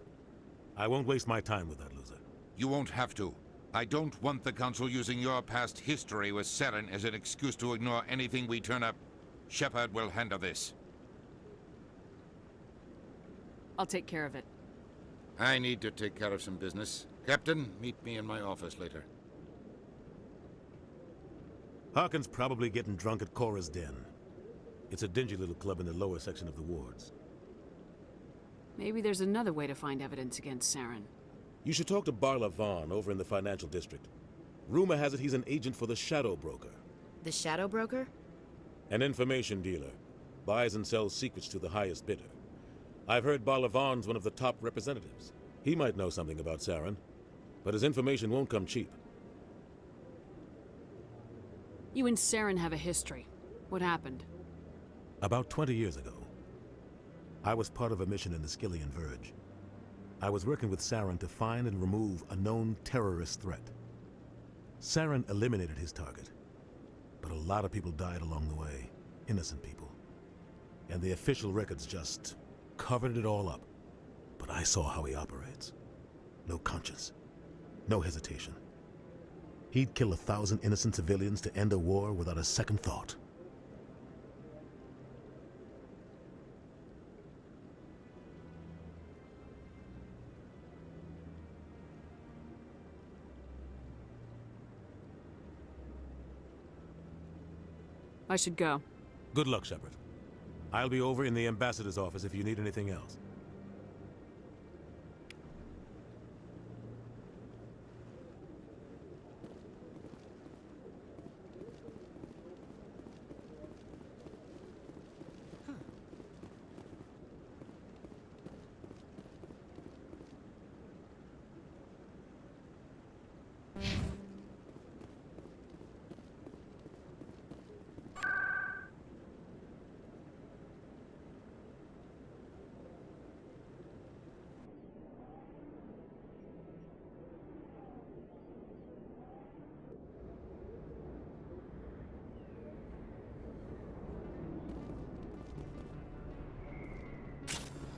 I won't waste my time with that loser. You won't have to. I don't want the Council using your past history with Saren as an excuse to ignore anything we turn up. Shepard will handle this. I'll take care of it. I need to take care of some business. Captain, meet me in my office later. Harkin's probably getting drunk at Cora's Den. It's a dingy little club in the lower section of the wards. Maybe there's another way to find evidence against Saren. You should talk to Barla Vaughn over in the financial district. Rumor has it he's an agent for the Shadow Broker. The Shadow Broker? An information dealer. Buys and sells secrets to the highest bidder. I've heard Barla Vaughn's one of the top representatives. He might know something about Saren, but his information won't come cheap. You and Saren have a history. What happened? About 20 years ago, I was part of a mission in the Skillian Verge. I was working with Saren to find and remove a known terrorist threat. Saren eliminated his target, but a lot of people died along the way, innocent people. And the official records just covered it all up. But I saw how he operates. No conscience, no hesitation. He'd kill 1,000 innocent civilians to end a war without a second thought. I should go. Good luck, Shepard. I'll be over in the ambassador's office if you need anything else.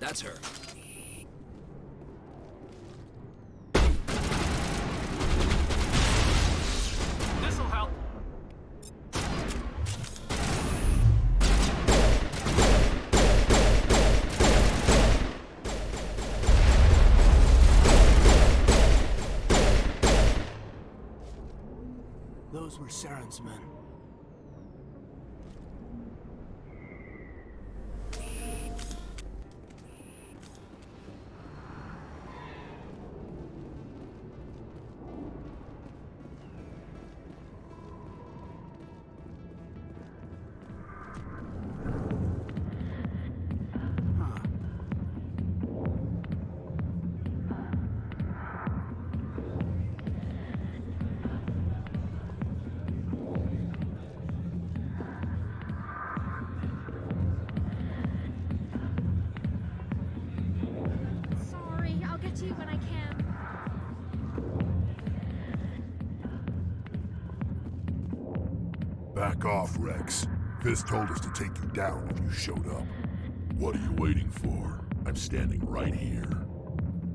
That's her. This'll help. Those were Saren's men. When I can. Back off, Rex. Fist told us to take you down if you showed up. What are you waiting for? I'm standing right here.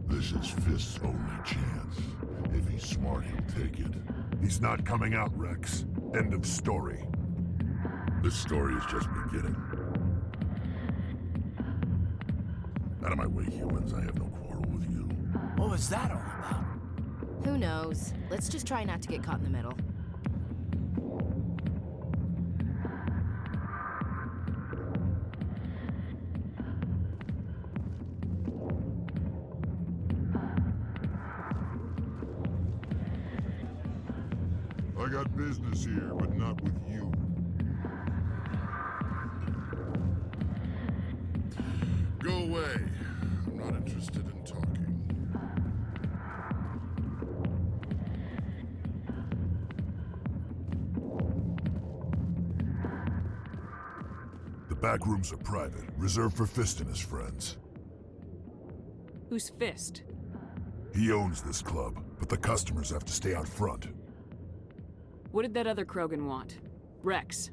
This is Fist's only chance. If he's smart, he'll take it. He's not coming out, Rex. End of story. This story is just beginning. Out of my way, humans. I have no quarrel with you. What was that all about? Who knows? Let's just try not to get caught in the middle. I got business here, but not with you. Go away. I'm not interested in talking. The back rooms are private, reserved for Fist and his friends. Who's Fist? He owns this club, but the customers have to stay out front. What did that other Krogan want? Rex.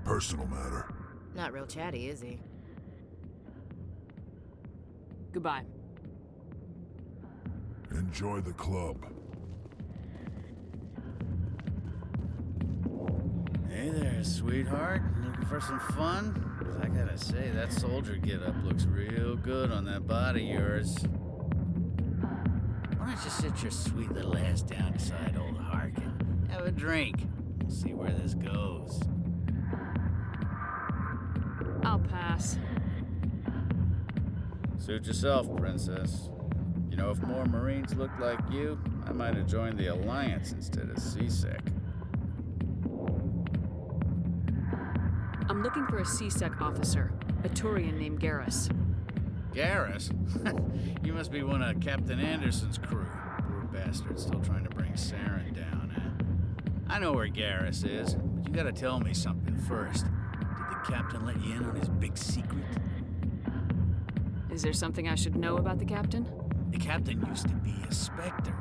Personal matter. Not real chatty, is he? Goodbye. Enjoy the club. Hey there, sweetheart. Looking for some fun? 'Cause I gotta say, that soldier get-up looks real good on that body of yours. Why don't you sit your sweet little ass down beside old Harkin? Have a drink. See where this goes. I'll pass. Suit yourself, princess. You know, if more Marines looked like you, I might have joined the Alliance instead of CSEC. I'm looking for a CSEC officer, a Turian named Garrus. Garrus? You must be one of Captain Anderson's crew. Poor bastard, still trying to bring Saren down, huh? I know where Garrus is, but you gotta tell me something first. Did the captain let you in on his big secret? Is there something I should know about the captain? The captain used to be a Spectre.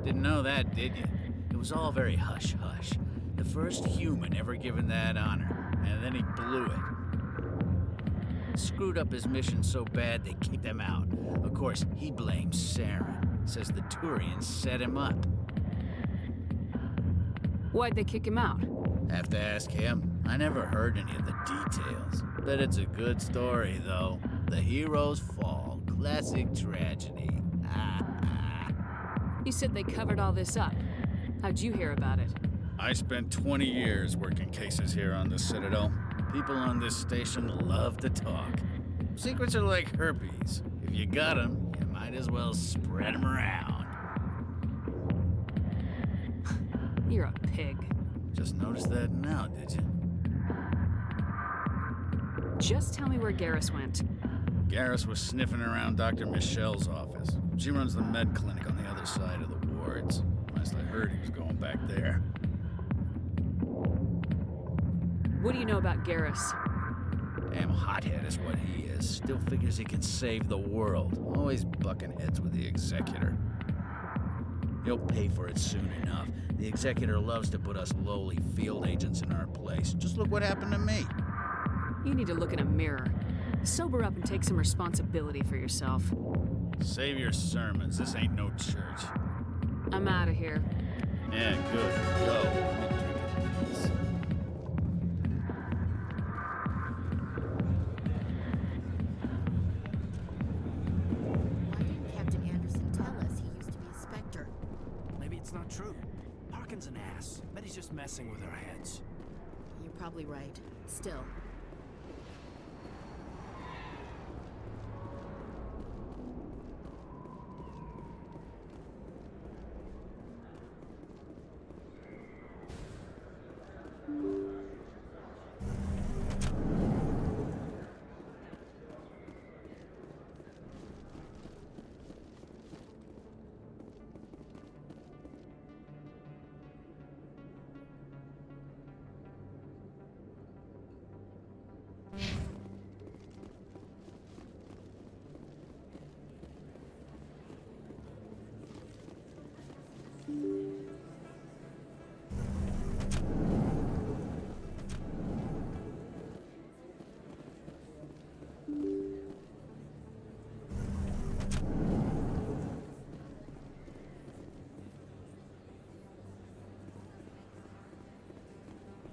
Didn't know that, did you? It was all very hush-hush. The first human ever given that honor, and then he blew it. Screwed up his mission so bad they kicked him out. Of course, he blames Saren. Says the Turians set him up. Why'd they kick him out? Have to ask him. I never heard any of the details. Bet it's a good story, though. The hero's fall. Classic tragedy. You said they covered all this up. How'd you hear about it? I spent 20 years working cases here on the Citadel. People on this station love to talk. Secrets are like herpes. If you got them, you might as well spread them around. You're a pig. Just noticed that now, did you? Just tell me where Garrus went. Garrus was sniffing around Dr. Michelle's office. She runs the med clinic on the other side of the wards. Last I heard, he was going back there. What do you know about Garrus? Damn hothead is what he is. Still figures he can save the world. Always bucking heads with the Executor. He'll pay for it soon enough. The Executor loves to put us lowly field agents in our place. Just look what happened to me. You need to look in a mirror. Sober up and take some responsibility for yourself. Save your sermons. This ain't no church. I'm out of here. Yeah, good. Go. Why didn't Captain Anderson tell us he used to be a Spectre? Maybe it's not true. Harkin's an ass. Bet he's just messing with our heads. You're probably right. Still.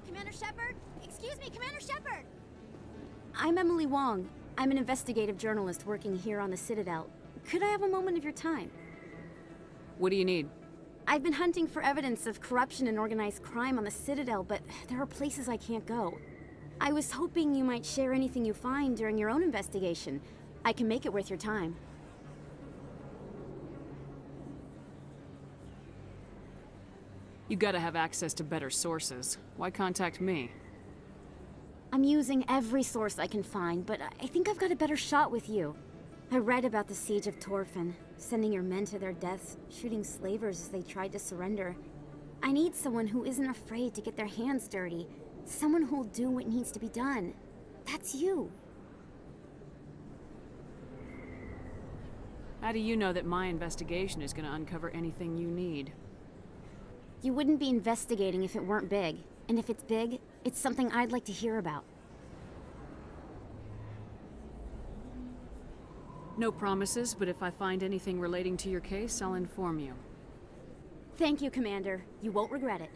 Commander Shepard, excuse Excuse me, Commander Shepard! I'm Emily Wong. I'm an investigative journalist working here on the Citadel. Could I have a moment of your time? What do you need? I've been hunting for evidence of corruption and organized crime on the Citadel, but there are places I can't go. I was hoping you might share anything you find during your own investigation. I can make it worth your time. You gotta have access to better sources. Why contact me? I'm using every source I can find, but I think I've got a better shot with you. I read about the siege of Torfin, sending your men to their deaths, shooting slavers as they tried to surrender. I need someone who isn't afraid to get their hands dirty. Someone who'll do what needs to be done. That's you. How do you know that my investigation is gonna uncover anything you need? You wouldn't be investigating if it weren't big. And if it's big, it's something I'd like to hear about. No promises, but if I find anything relating to your case, I'll inform you. Thank you, Commander. You won't regret it.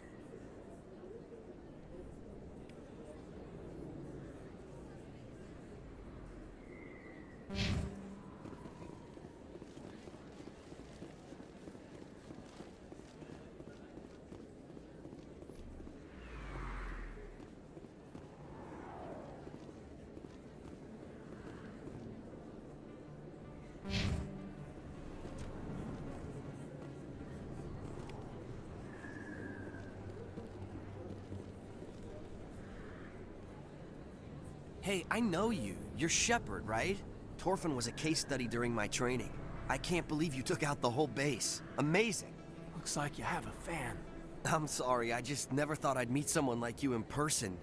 Hey, I know you. You're Shepard, right? Torfin was a case study during my training. I can't believe you took out the whole base. Amazing. Looks like you have a fan. I'm sorry, I just never thought I'd meet someone like you in person.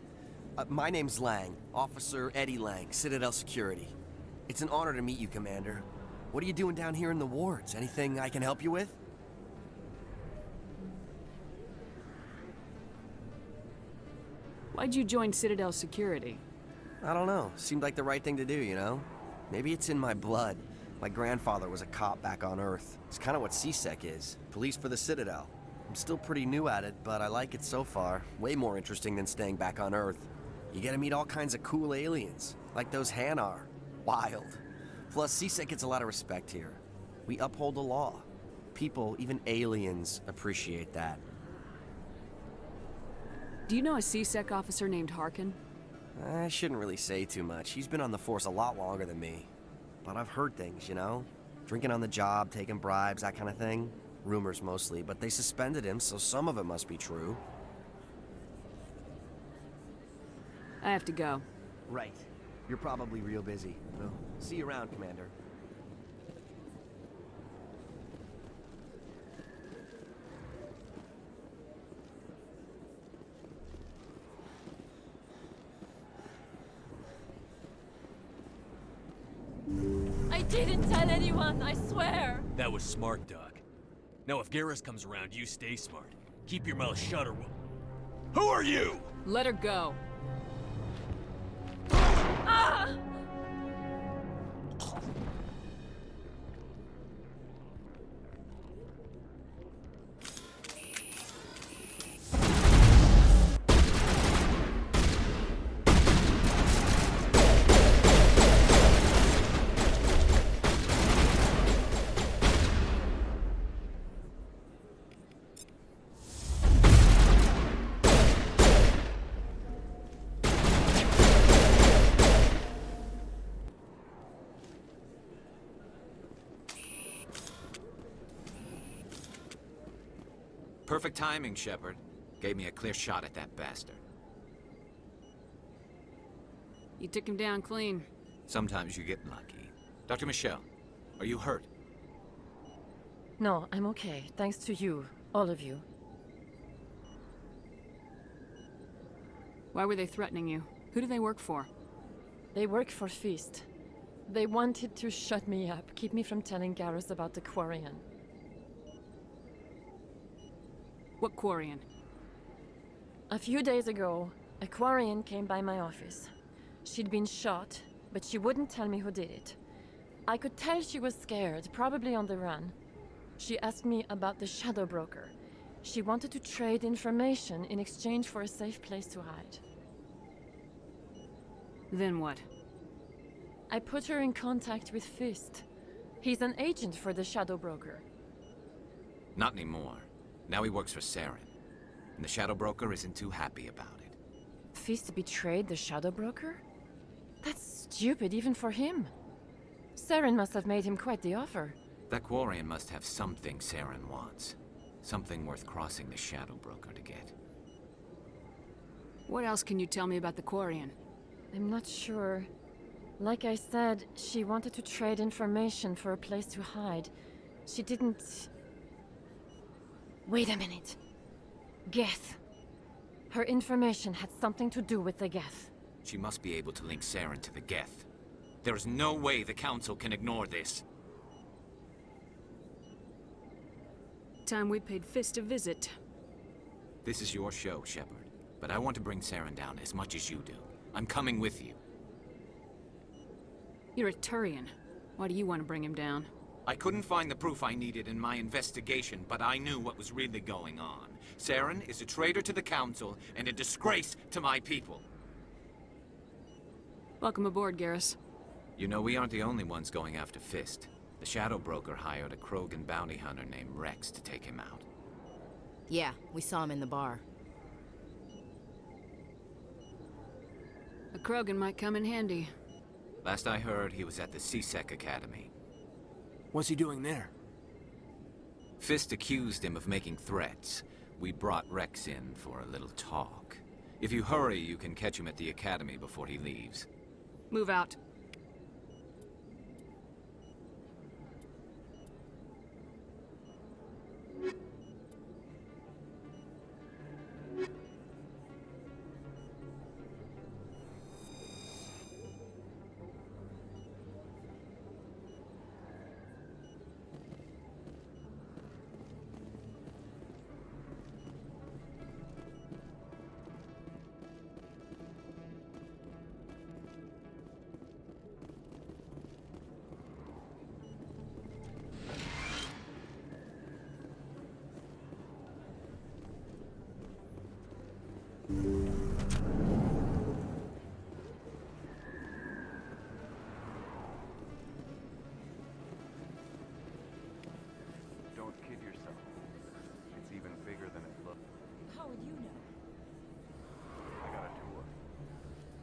My name's Lang, Officer Eddie Lang, Citadel Security. It's an honor to meet you, Commander. What are you doing down here in the wards? Anything I can help you with? Why'd you join Citadel Security? I don't know. Seemed like the right thing to do, you know? Maybe it's in my blood. My grandfather was a cop back on Earth. It's kind of what CSEC is. Police for the Citadel. I'm still pretty new at it, but I like it so far. Way more interesting than staying back on Earth. You get to meet all kinds of cool aliens, like those Hanar. Wild. Plus, CSEC gets a lot of respect here. We uphold the law. People, even aliens, appreciate that. Do you know a CSEC officer named Harkin? I shouldn't really say too much. He's been on the force a lot longer than me. But I've heard things, you know? Drinking on the job, taking bribes, that kind of thing. Rumors mostly, but they suspended him, so some of it must be true. I have to go. Right. You're probably real busy. Well, see you around, Commander. I didn't tell anyone, I swear! That was smart, Doc. Now if Garrus comes around, you stay smart. Keep your mouth shut or we'll... Who are you? Let her go. Ah! Perfect timing, Shepard. Gave me a clear shot at that bastard. You took him down clean. Sometimes you get lucky. Dr. Michelle, are you hurt? No, I'm okay. Thanks to you. All of you. Why were they threatening you? Who do they work for? They work for Feast. They wanted to shut me up, keep me from telling Garrus about the Quarian. What Quarian? A few days ago, a Quarian came by my office. She'd been shot, but she wouldn't tell me who did it. I could tell she was scared, probably on the run. She asked me about the Shadow Broker. She wanted to trade information in exchange for a safe place to hide. Then what? I put her in contact with Fist. He's an agent for the Shadow Broker. Not anymore. Now he works for Saren. And the Shadow Broker isn't too happy about it. Fist betrayed the Shadow Broker? That's stupid even for him. Saren must have made him quite the offer. That Quarian must have something Saren wants. Something worth crossing the Shadow Broker to get. What else can you tell me about the Quarian? I'm not sure. Like I said, she wanted to trade information for a place to hide. She didn't... Wait a minute. Geth. Her information had something to do with the Geth. She must be able to link Saren to the Geth. There is no way the Council can ignore this. Time we paid Fist a visit. This is your show, Shepard. But I want to bring Saren down as much as you do. I'm coming with you. You're a Turian. Why do you want to bring him down? I couldn't find the proof I needed in my investigation, but I knew what was really going on. Saren is a traitor to the Council and a disgrace to my people. Welcome aboard, Garrus. You know, we aren't the only ones going after Fist. The Shadow Broker hired a Krogan bounty hunter named Rex to take him out. Yeah, we saw him in the bar. A Krogan might come in handy. Last I heard, he was at the CSEC Academy. What's he doing there? Fist accused him of making threats. We brought Rex in for a little talk. If you hurry, you can catch him at the Academy before he leaves. Move out. Don't kid yourself. It's even bigger than it looks. How would you know? I got a tour.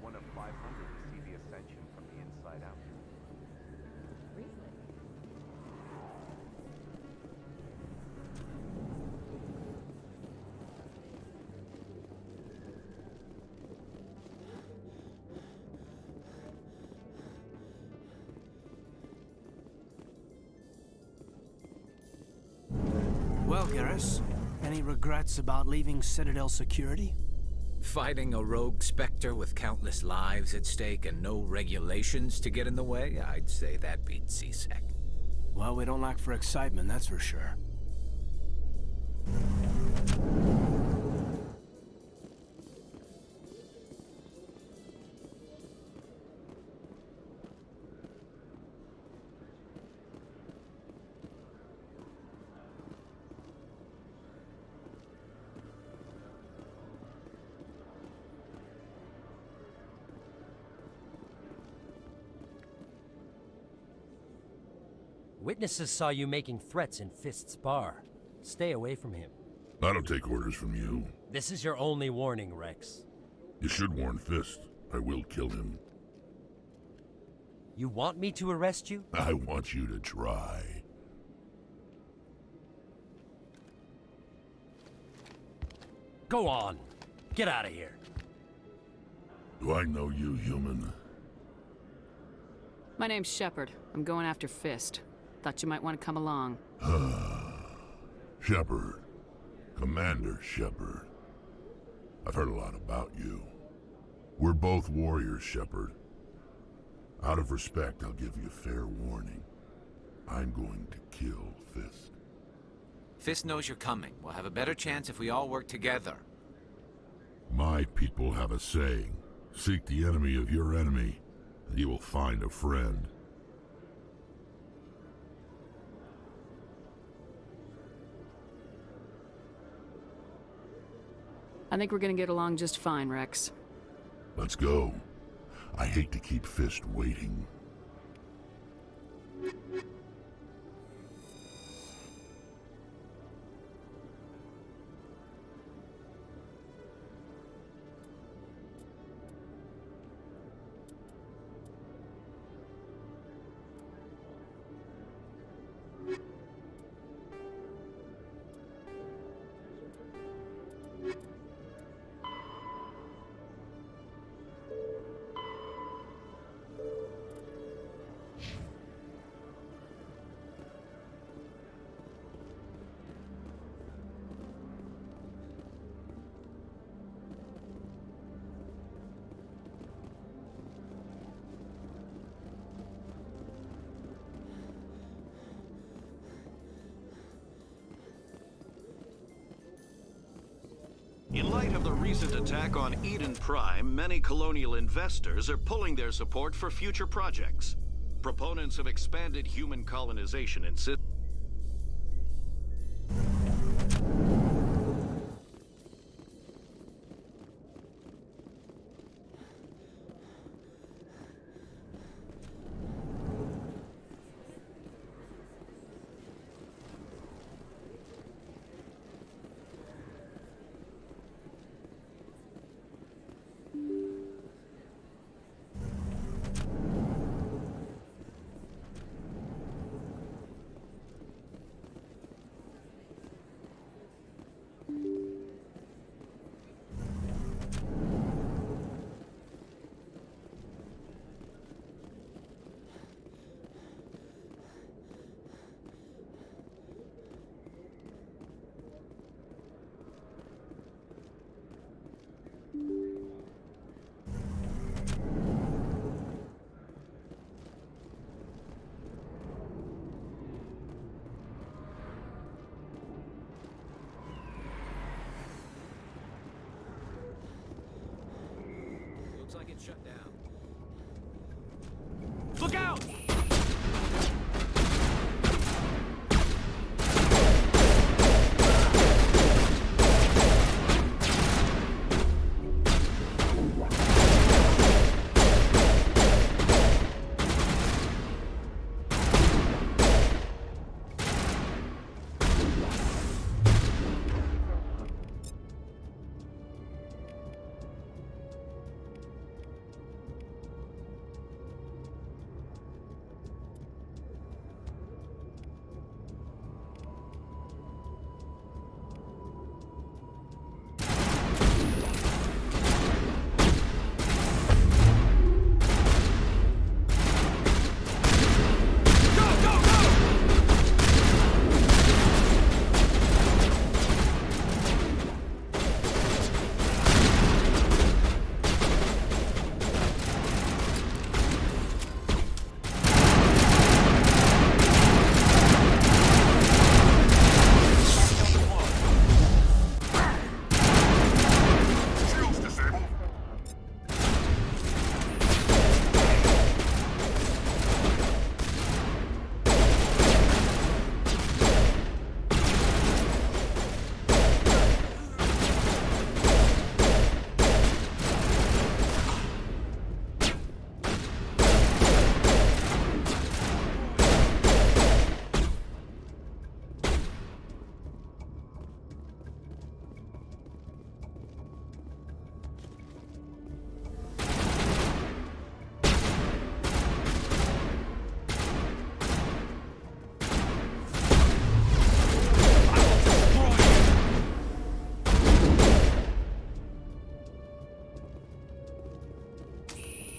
One of 500 to see the Ascension from the inside out. Really? Well, Garrus, any regrets about leaving Citadel security? Fighting a rogue Spectre with countless lives at stake and no regulations to get in the way? I'd say that beats CSEC. Well, we don't lack for excitement, that's for sure. Witnesses saw you making threats in Fist's bar. Stay away from him. I don't take orders from you. This is your only warning, Rex. You should warn Fist. I will kill him. You want me to arrest you? I want you to try. Go on. Get out of here. Do I know you, human? My name's Shepard. I'm going after Fist. Thought you might want to come along. Shepard. Commander Shepard. I've heard a lot about you. We're both warriors, Shepard. Out of respect, I'll give you fair warning. I'm going to kill Fist. Fist knows you're coming. We'll have a better chance if we all work together. My people have a saying. Seek the enemy of your enemy, and you will find a friend. I think we're gonna get along just fine, Rex. Let's go. I hate to keep Fist waiting. In light of the recent attack on Eden Prime, many colonial investors are pulling their support for future projects. Proponents of expanded human colonization insist. Looks like it's shut down. Look out!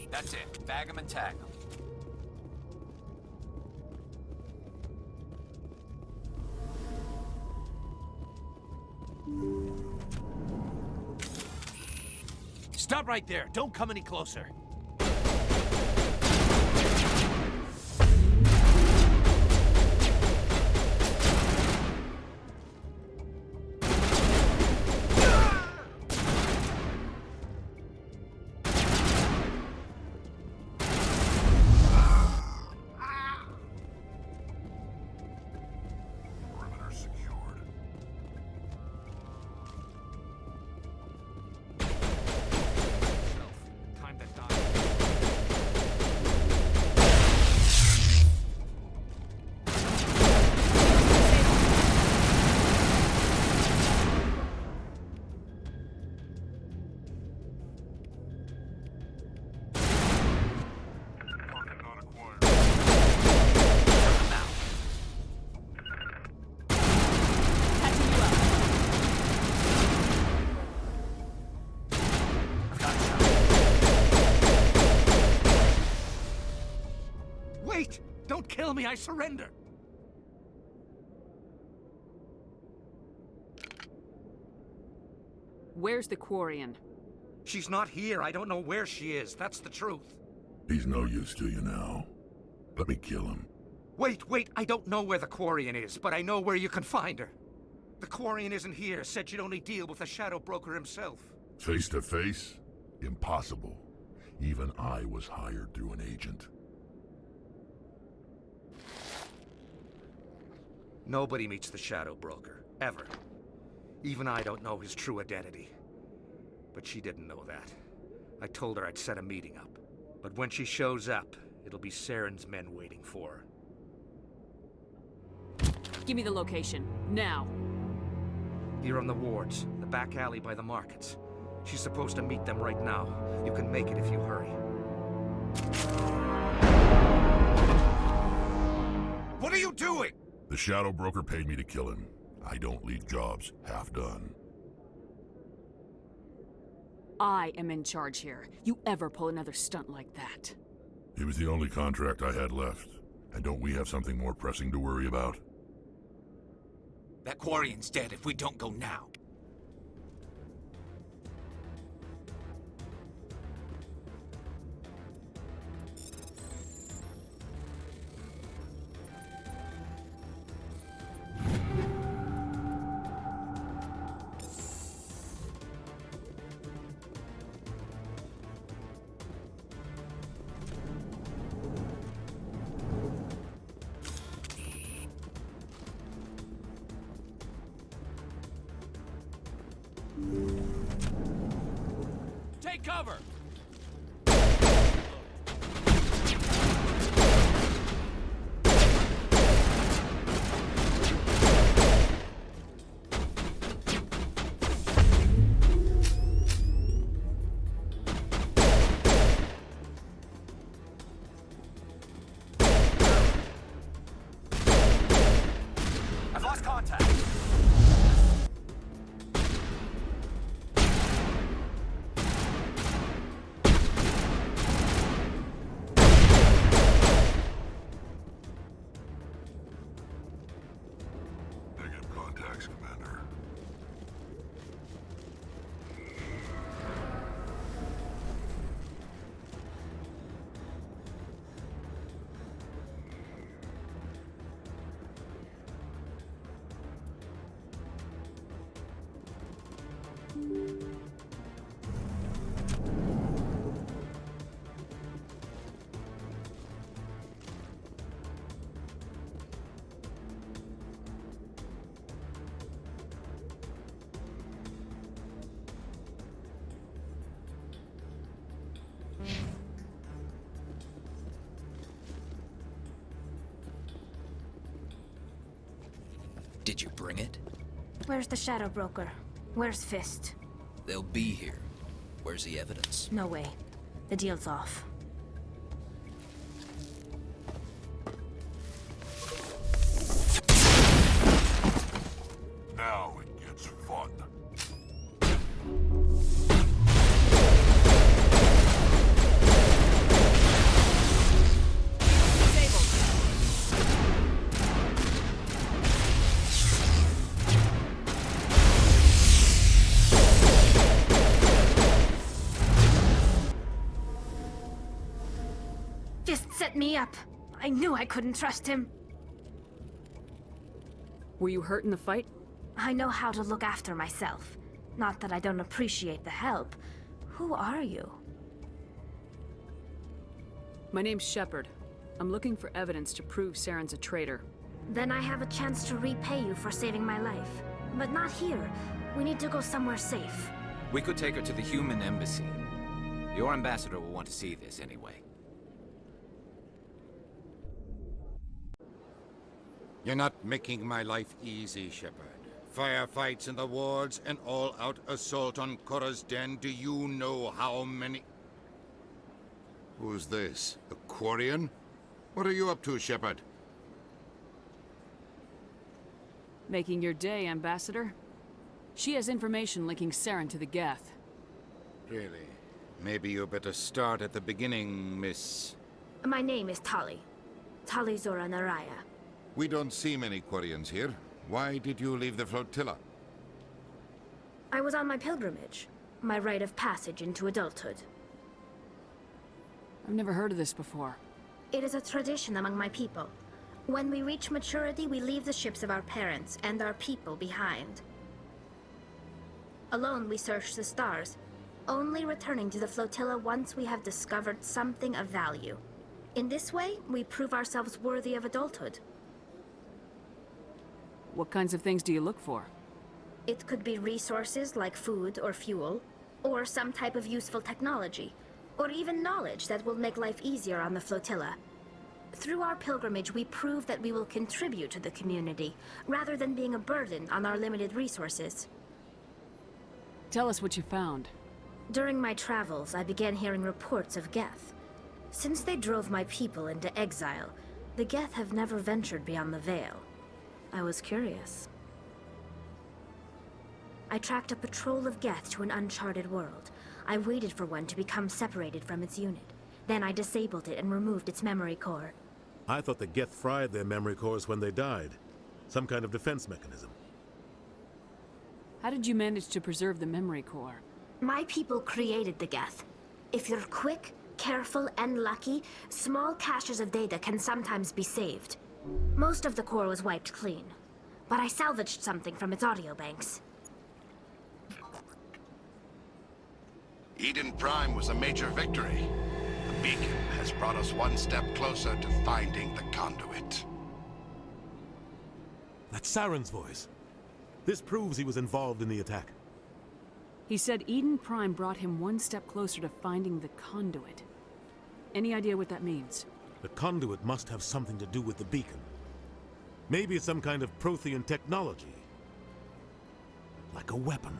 That's it. Bag 'em and tag 'em. Stop right there. Don't come any closer. Perimeter secured. Time to die. Wait! Don't kill me, I surrender! Where's the Quarian? She's not here. I don't know where she is. That's the truth. He's no use to you now. Let me kill him. Wait, I don't know where the Quarian is, but I know where you can find her. The Quarian isn't here. Said you'd only deal with the Shadow Broker himself. Face to face? Impossible. Even I was hired through an agent. Nobody meets the Shadow Broker, ever. Even I don't know his true identity. But she didn't know that. I told her I'd set a meeting up. But when she shows up, it'll be Saren's men waiting for her. Give me the location, now. Here on the wards, the back alley by the markets. She's supposed to meet them right now. You can make it if you hurry. What are you doing? The Shadow Broker paid me to kill him. I don't leave jobs half done. I am in charge here. You ever pull another stunt like that? It was the only contract I had left. And don't we have something more pressing to worry about? That Quarian's dead if we don't go now. Take cover! I've lost contact. Negative contacts, Commander. Did you bring it? Where's the Shadow Broker? Where's Fist? They'll be here. Where's the evidence? No way. The deal's off. Now it gets fun. Fist set me up. I knew I couldn't trust him. Were you hurt in the fight? I know how to look after myself. Not that I don't appreciate the help. Who are you? My name's Shepard. I'm looking for evidence to prove Saren's a traitor. Then I have a chance to repay you for saving my life. But not here. We need to go somewhere safe. We could take her to the human embassy. Your ambassador will want to see this anyway. You're not making my life easy, Shepard. Firefights in the wards, an all-out assault on Korra's den. Do you know how many... Who's this? The Quarian? What are you up to, Shepard? Making your day, Ambassador. She has information linking Saren to the Geth. Really? Maybe you better start at the beginning, Miss... My name is Tali. Talizora Naraya. We don't see many Quarians here. Why did you leave the flotilla? I was on my pilgrimage, my rite of passage into adulthood. I've never heard of this before. It is a tradition among my people. When we reach maturity, we leave the ships of our parents and our people behind. Alone, we search the stars, only returning to the flotilla once we have discovered something of value. In this way, we prove ourselves worthy of adulthood. What kinds of things do you look for? It could be resources like food or fuel, or some type of useful technology, or even knowledge that will make life easier on the flotilla. Through our pilgrimage, we prove that we will contribute to the community, rather than being a burden on our limited resources. Tell us what you found. During my travels, I began hearing reports of Geth. Since they drove my people into exile, the Geth have never ventured beyond the Veil. I was curious. I tracked a patrol of Geth to an uncharted world. I waited for one to become separated from its unit. Then I disabled it and removed its memory core. I thought the Geth fried their memory cores when they died. Some kind of defense mechanism. How did you manage to preserve the memory core? My people created the Geth. If you're quick, careful, and lucky, small caches of data can sometimes be saved. Most of the core was wiped clean, but I salvaged something from its audio banks. Eden Prime was a major victory. The beacon has brought us one step closer to finding the conduit. That's Saren's voice. This proves he was involved in the attack. He said Eden Prime brought him one step closer to finding the conduit. Any idea what that means? The conduit must have something to do with the beacon. Maybe it's some kind of Prothean technology. Like a weapon.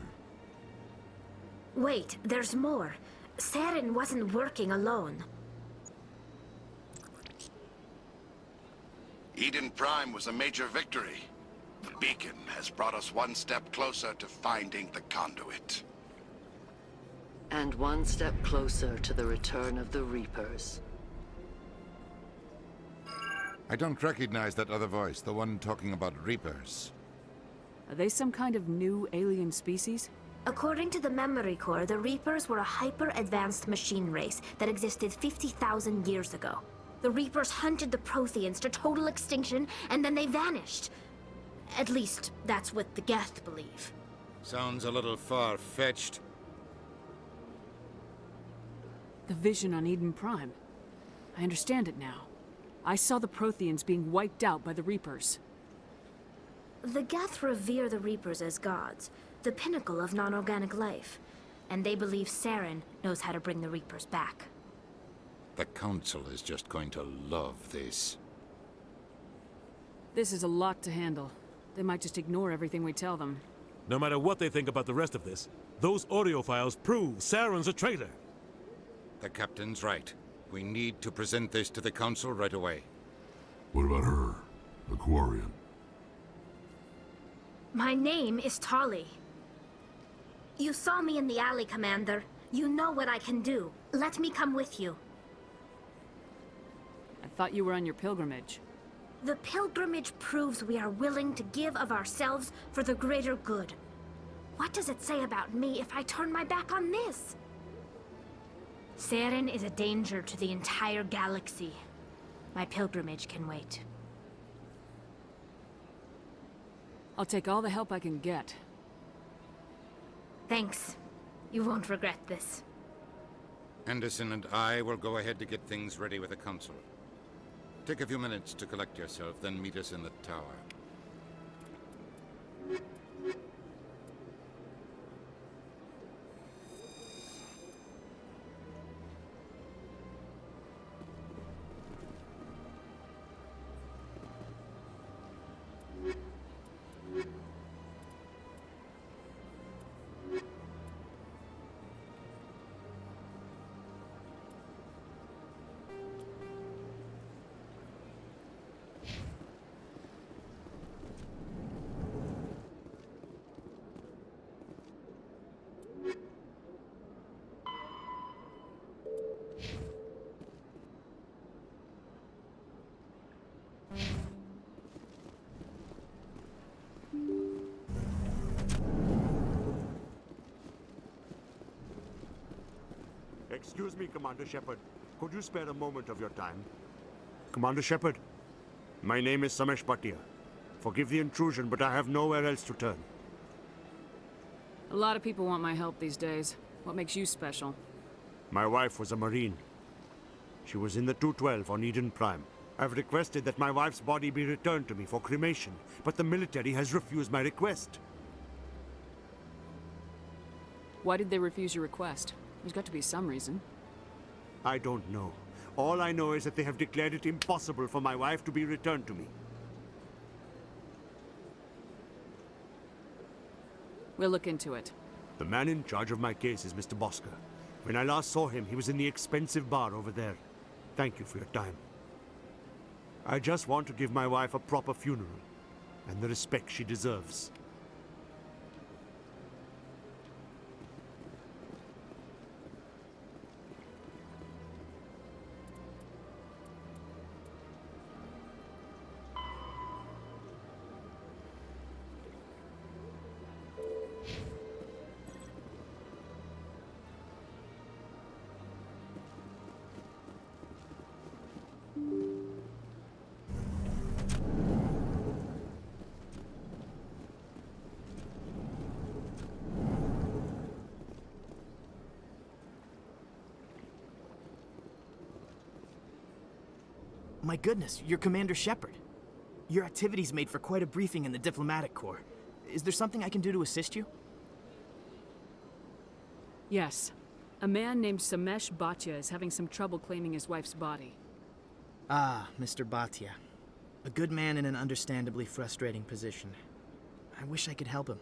Wait, there's more. Saren wasn't working alone. Eden Prime was a major victory. The beacon has brought us one step closer to finding the conduit. And one step closer to the return of the Reapers. I don't recognize that other voice, the one talking about Reapers. Are they some kind of new alien species? According to the memory core, the Reapers were a hyper-advanced machine race that existed 50,000 years ago. The Reapers hunted the Protheans to total extinction, and then they vanished. At least, that's what the Geth believe. Sounds a little far-fetched. The vision on Eden Prime. I understand it now. I saw the Protheans being wiped out by the Reapers. The Geth revere the Reapers as gods, the pinnacle of non-organic life. And they believe Saren knows how to bring the Reapers back. The Council is just going to love this. This is a lot to handle. They might just ignore everything we tell them. No matter what they think about the rest of this, those audio files prove Saren's a traitor. The Captain's right. We need to present this to the Council right away. What about her? The Quarian? My name is Tali. You saw me in the alley, Commander. You know what I can do. Let me come with you. I thought you were on your pilgrimage. The pilgrimage proves we are willing to give of ourselves for the greater good. What does it say about me if I turn my back on this? Saren is a danger to the entire galaxy. My pilgrimage can wait. I'll take all the help I can get. Thanks. You won't regret this. Anderson and I will go ahead to get things ready with the Council. Take a few minutes to collect yourself, then meet us in the tower. Excuse me, Commander Shepard. Could you spare a moment of your time? Commander Shepard, my name is Samesh Bhatia. Forgive the intrusion, but I have nowhere else to turn. A lot of people want my help these days. What makes you special? My wife was a Marine. She was in the 212 on Eden Prime. I've requested that my wife's body be returned to me for cremation, but the military has refused my request. Why did they refuse your request? There's got to be some reason. I don't know. All I know is that they have declared it impossible for my wife to be returned to me. We'll look into it. The man in charge of my case is Mr. Bosker. When I last saw him, he was in the expensive bar over there. Thank you for your time. I just want to give my wife a proper funeral, and the respect she deserves. My goodness, you're Commander Shepard. Your activities made for quite a briefing in the diplomatic corps. Is there something I can do to assist you? Yes. A man named Samesh Bhatia is having some trouble claiming his wife's body. Ah, Mr. Bhatia. A good man in an understandably frustrating position. I wish I could help him.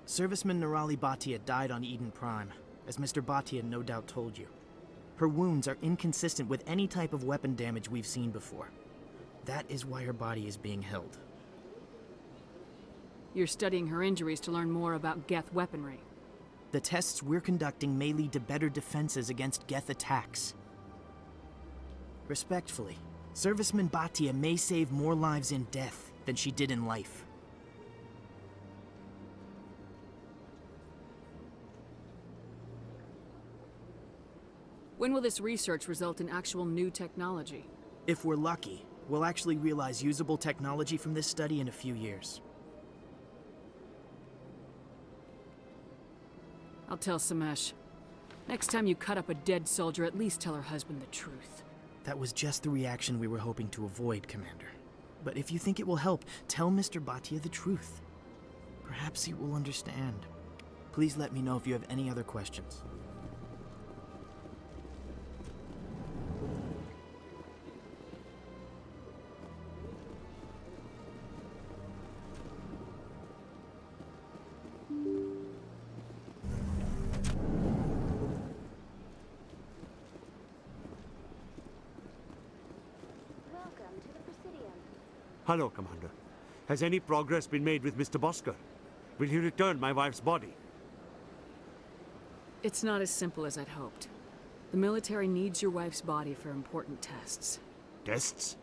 Serviceman Nirali Bhatia died on Eden Prime, as Mr. Bhatia no doubt told you. Her wounds are inconsistent with any type of weapon damage we've seen before. That is why her body is being held. You're studying her injuries to learn more about Geth weaponry. The tests we're conducting may lead to better defenses against Geth attacks. Respectfully, Serviceman Bhatia may save more lives in death than she did in life. When will this research result in actual new technology? If we're lucky, we'll actually realize usable technology from this study in a few years. I'll tell Samesh. Next time you cut up a dead soldier, at least tell her husband the truth. That was just the reaction we were hoping to avoid, Commander. But if you think it will help, tell Mr. Bhatia the truth. Perhaps he will understand. Please let me know if you have any other questions. Hello, Commander. Has any progress been made with Mr. Bosker? Will he return my wife's body? It's not as simple as I'd hoped. The military needs your wife's body for important tests. Tests?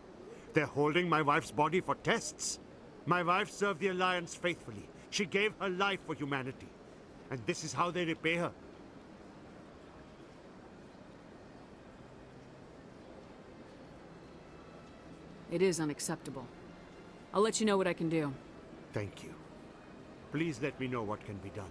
They're holding my wife's body for tests? My wife served the Alliance faithfully. She gave her life for humanity. And this is how they repay her. It is unacceptable. I'll let you know what I can do. Thank you. Please let me know what can be done.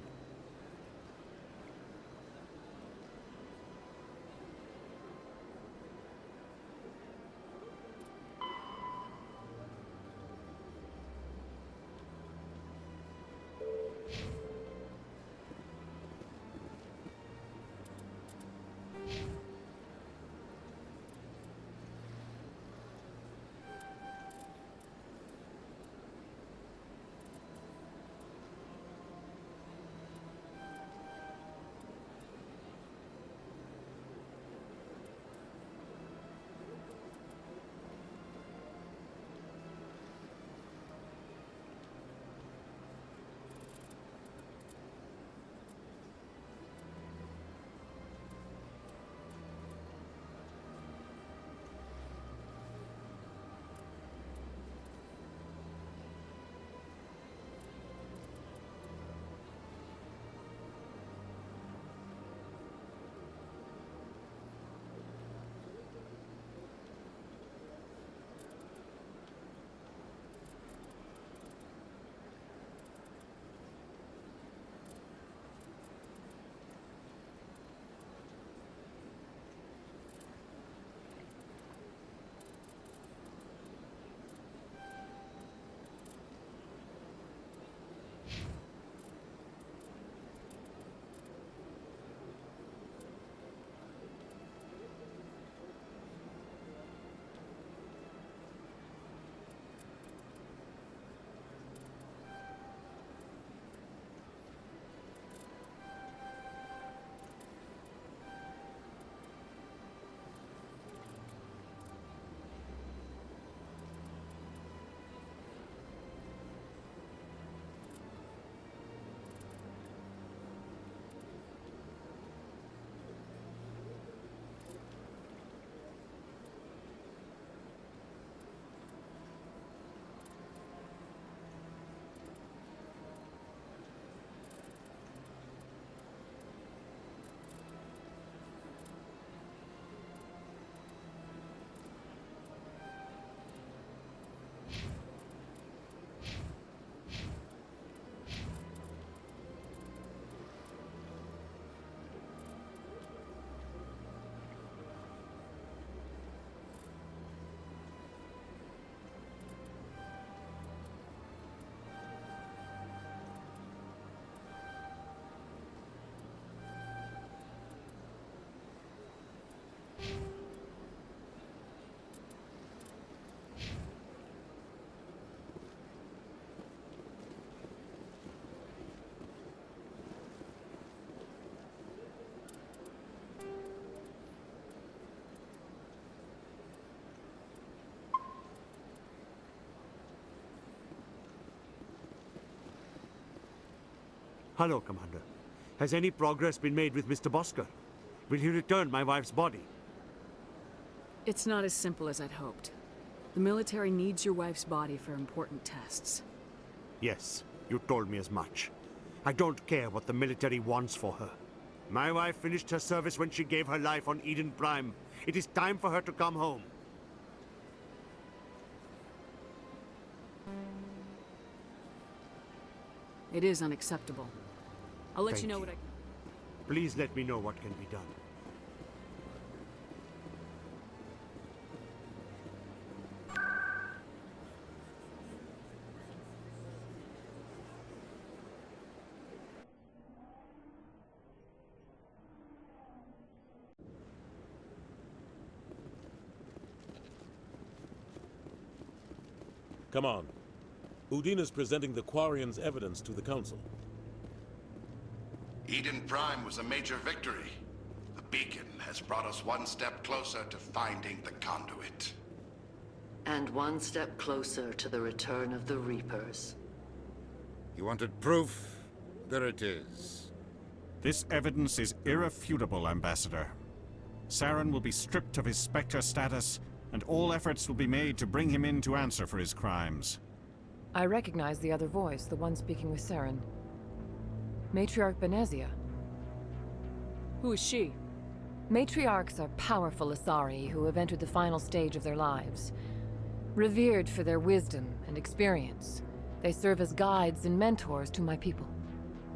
Hello, Commander. Has any progress been made with Mr. Bosker? Will he return my wife's body? It's not as simple as I'd hoped. The military needs your wife's body for important tests. Yes, you told me as much. I don't care what the military wants for her. My wife finished her service when she gave her life on Eden Prime. It is time for her to come home. It is unacceptable. I'll let Thank you know you. what I... Please let me know what can be done. Come on. Udina's presenting the Quarian's evidence to the Council. Eden Prime was a major victory. The beacon has brought us one step closer to finding the conduit. And one step closer to the return of the Reapers. You wanted proof? There it is. This evidence is irrefutable, Ambassador. Saren will be stripped of his Spectre status, and all efforts will be made to bring him in to answer for his crimes. I recognize the other voice, the one speaking with Saren. Matriarch Benezia. Who is she? Matriarchs are powerful Asari who have entered the final stage of their lives. Revered for their wisdom and experience, they serve as guides and mentors to my people.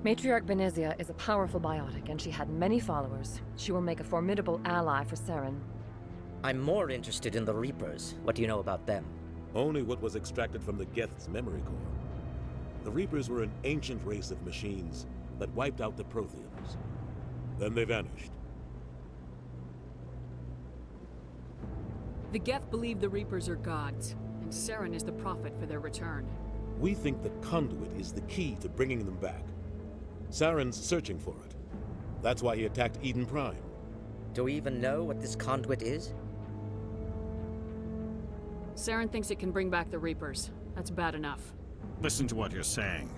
Matriarch Benezia is a powerful biotic, and she had many followers. She will make a formidable ally for Saren. I'm more interested in the Reapers. What do you know about them? Only what was extracted from the Geth's memory core. The Reapers were an ancient race of machines that wiped out the Protheans. Then they vanished. The Geth believe the Reapers are gods, and Saren is the prophet for their return. We think the conduit is the key to bringing them back. Saren's searching for it. That's why he attacked Eden Prime. Do we even know what this conduit is? Saren thinks it can bring back the Reapers. That's bad enough. Listen to what you're saying.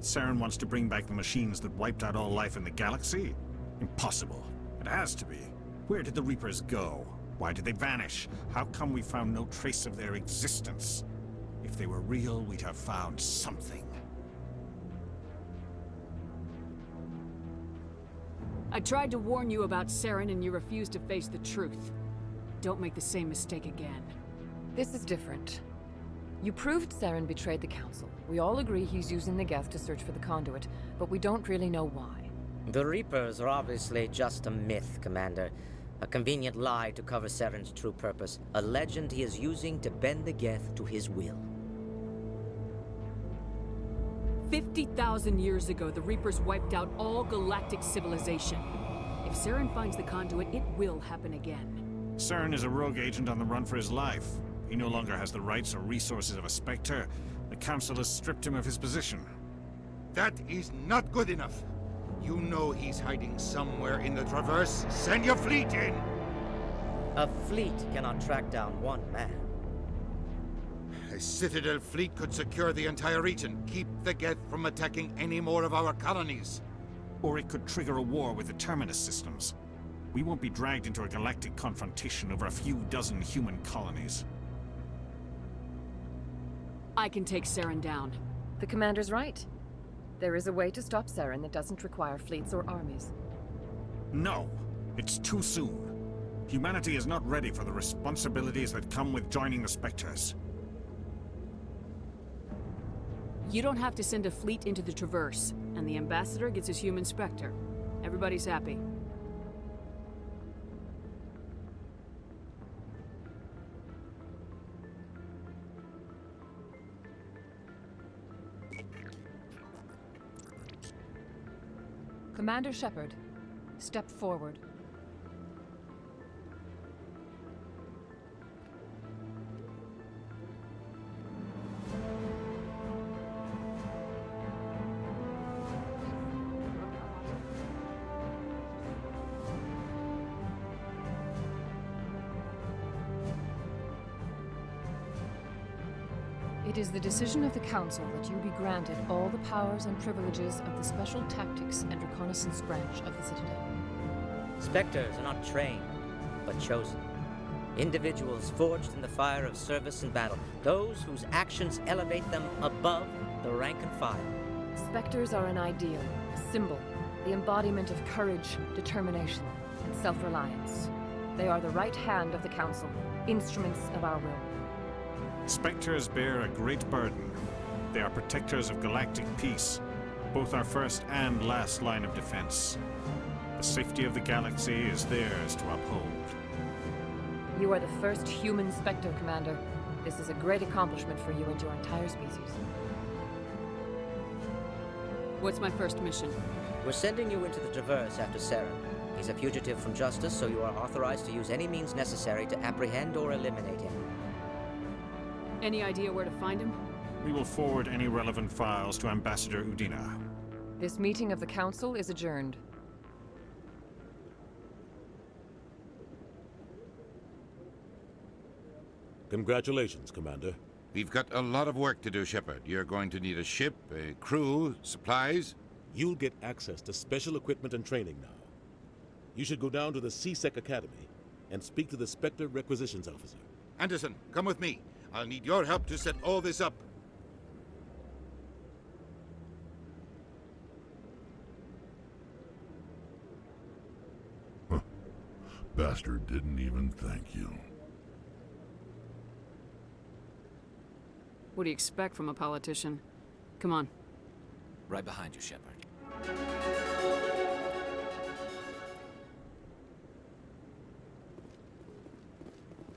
Saren wants to bring back the machines that wiped out all life in the galaxy? Impossible. It has to be. Where did the Reapers go? Why did they vanish? How come we found no trace of their existence? If they were real, we'd have found something. I tried to warn you about Saren and you refused to face the truth. Don't make the same mistake again. This is different. You proved Saren betrayed the Council. We all agree he's using the Geth to search for the conduit, but we don't really know why. The Reapers are obviously just a myth, Commander. A convenient lie to cover Saren's true purpose. A legend he is using to bend the Geth to his will. 50,000 years ago, the Reapers wiped out all galactic civilization. If Saren finds the conduit, it will happen again. Saren is a rogue agent on the run for his life. He no longer has the rights or resources of a Spectre. The Council has stripped him of his position. That is not good enough. You know he's hiding somewhere in the Traverse. Send your fleet in! A fleet cannot track down one man. A Citadel fleet could secure the entire region, keep the Geth from attacking any more of our colonies. Or it could trigger a war with the Terminus systems. We won't be dragged into a galactic confrontation over a few dozen human colonies. I can take Saren down. The Commander's right. There is a way to stop Saren that doesn't require fleets or armies. No, it's too soon. Humanity is not ready for the responsibilities that come with joining the Spectres. You don't have to send a fleet into the Traverse, and the Ambassador gets his human Spectre. Everybody's happy. Commander Shepard, step forward. It is the decision of the Council that you be granted all the powers and privileges of the Special Tactics and Reconnaissance Branch of the Citadel. Spectres are not trained, but chosen. Individuals forged in the fire of service and battle. Those whose actions elevate them above the rank and file. Spectres are an ideal, a symbol, the embodiment of courage, determination, and self-reliance. They are the right hand of the Council, instruments of our will. Spectres bear a great burden. They are protectors of galactic peace, both our first and last line of defense. The safety of the galaxy is theirs to uphold. You are the first human Spectre, Commander. This is a great accomplishment for you and your entire species. What's my first mission? We're sending you into the Traverse after Saren. He's a fugitive from justice, so you are authorized to use any means necessary to apprehend or eliminate him. Any idea where to find him? We will forward any relevant files to Ambassador Udina. This meeting of the Council is adjourned. Congratulations, Commander. We've got a lot of work to do, Shepard. You're going to need a ship, a crew, supplies. You'll get access to special equipment and training now. You should go down to the C-Sec Academy and speak to the Spectre Requisitions Officer. Anderson, come with me. I'll need your help to set all this up. Bastard didn't even thank you. What do you expect from a politician? Come on. Right behind you, Shepard.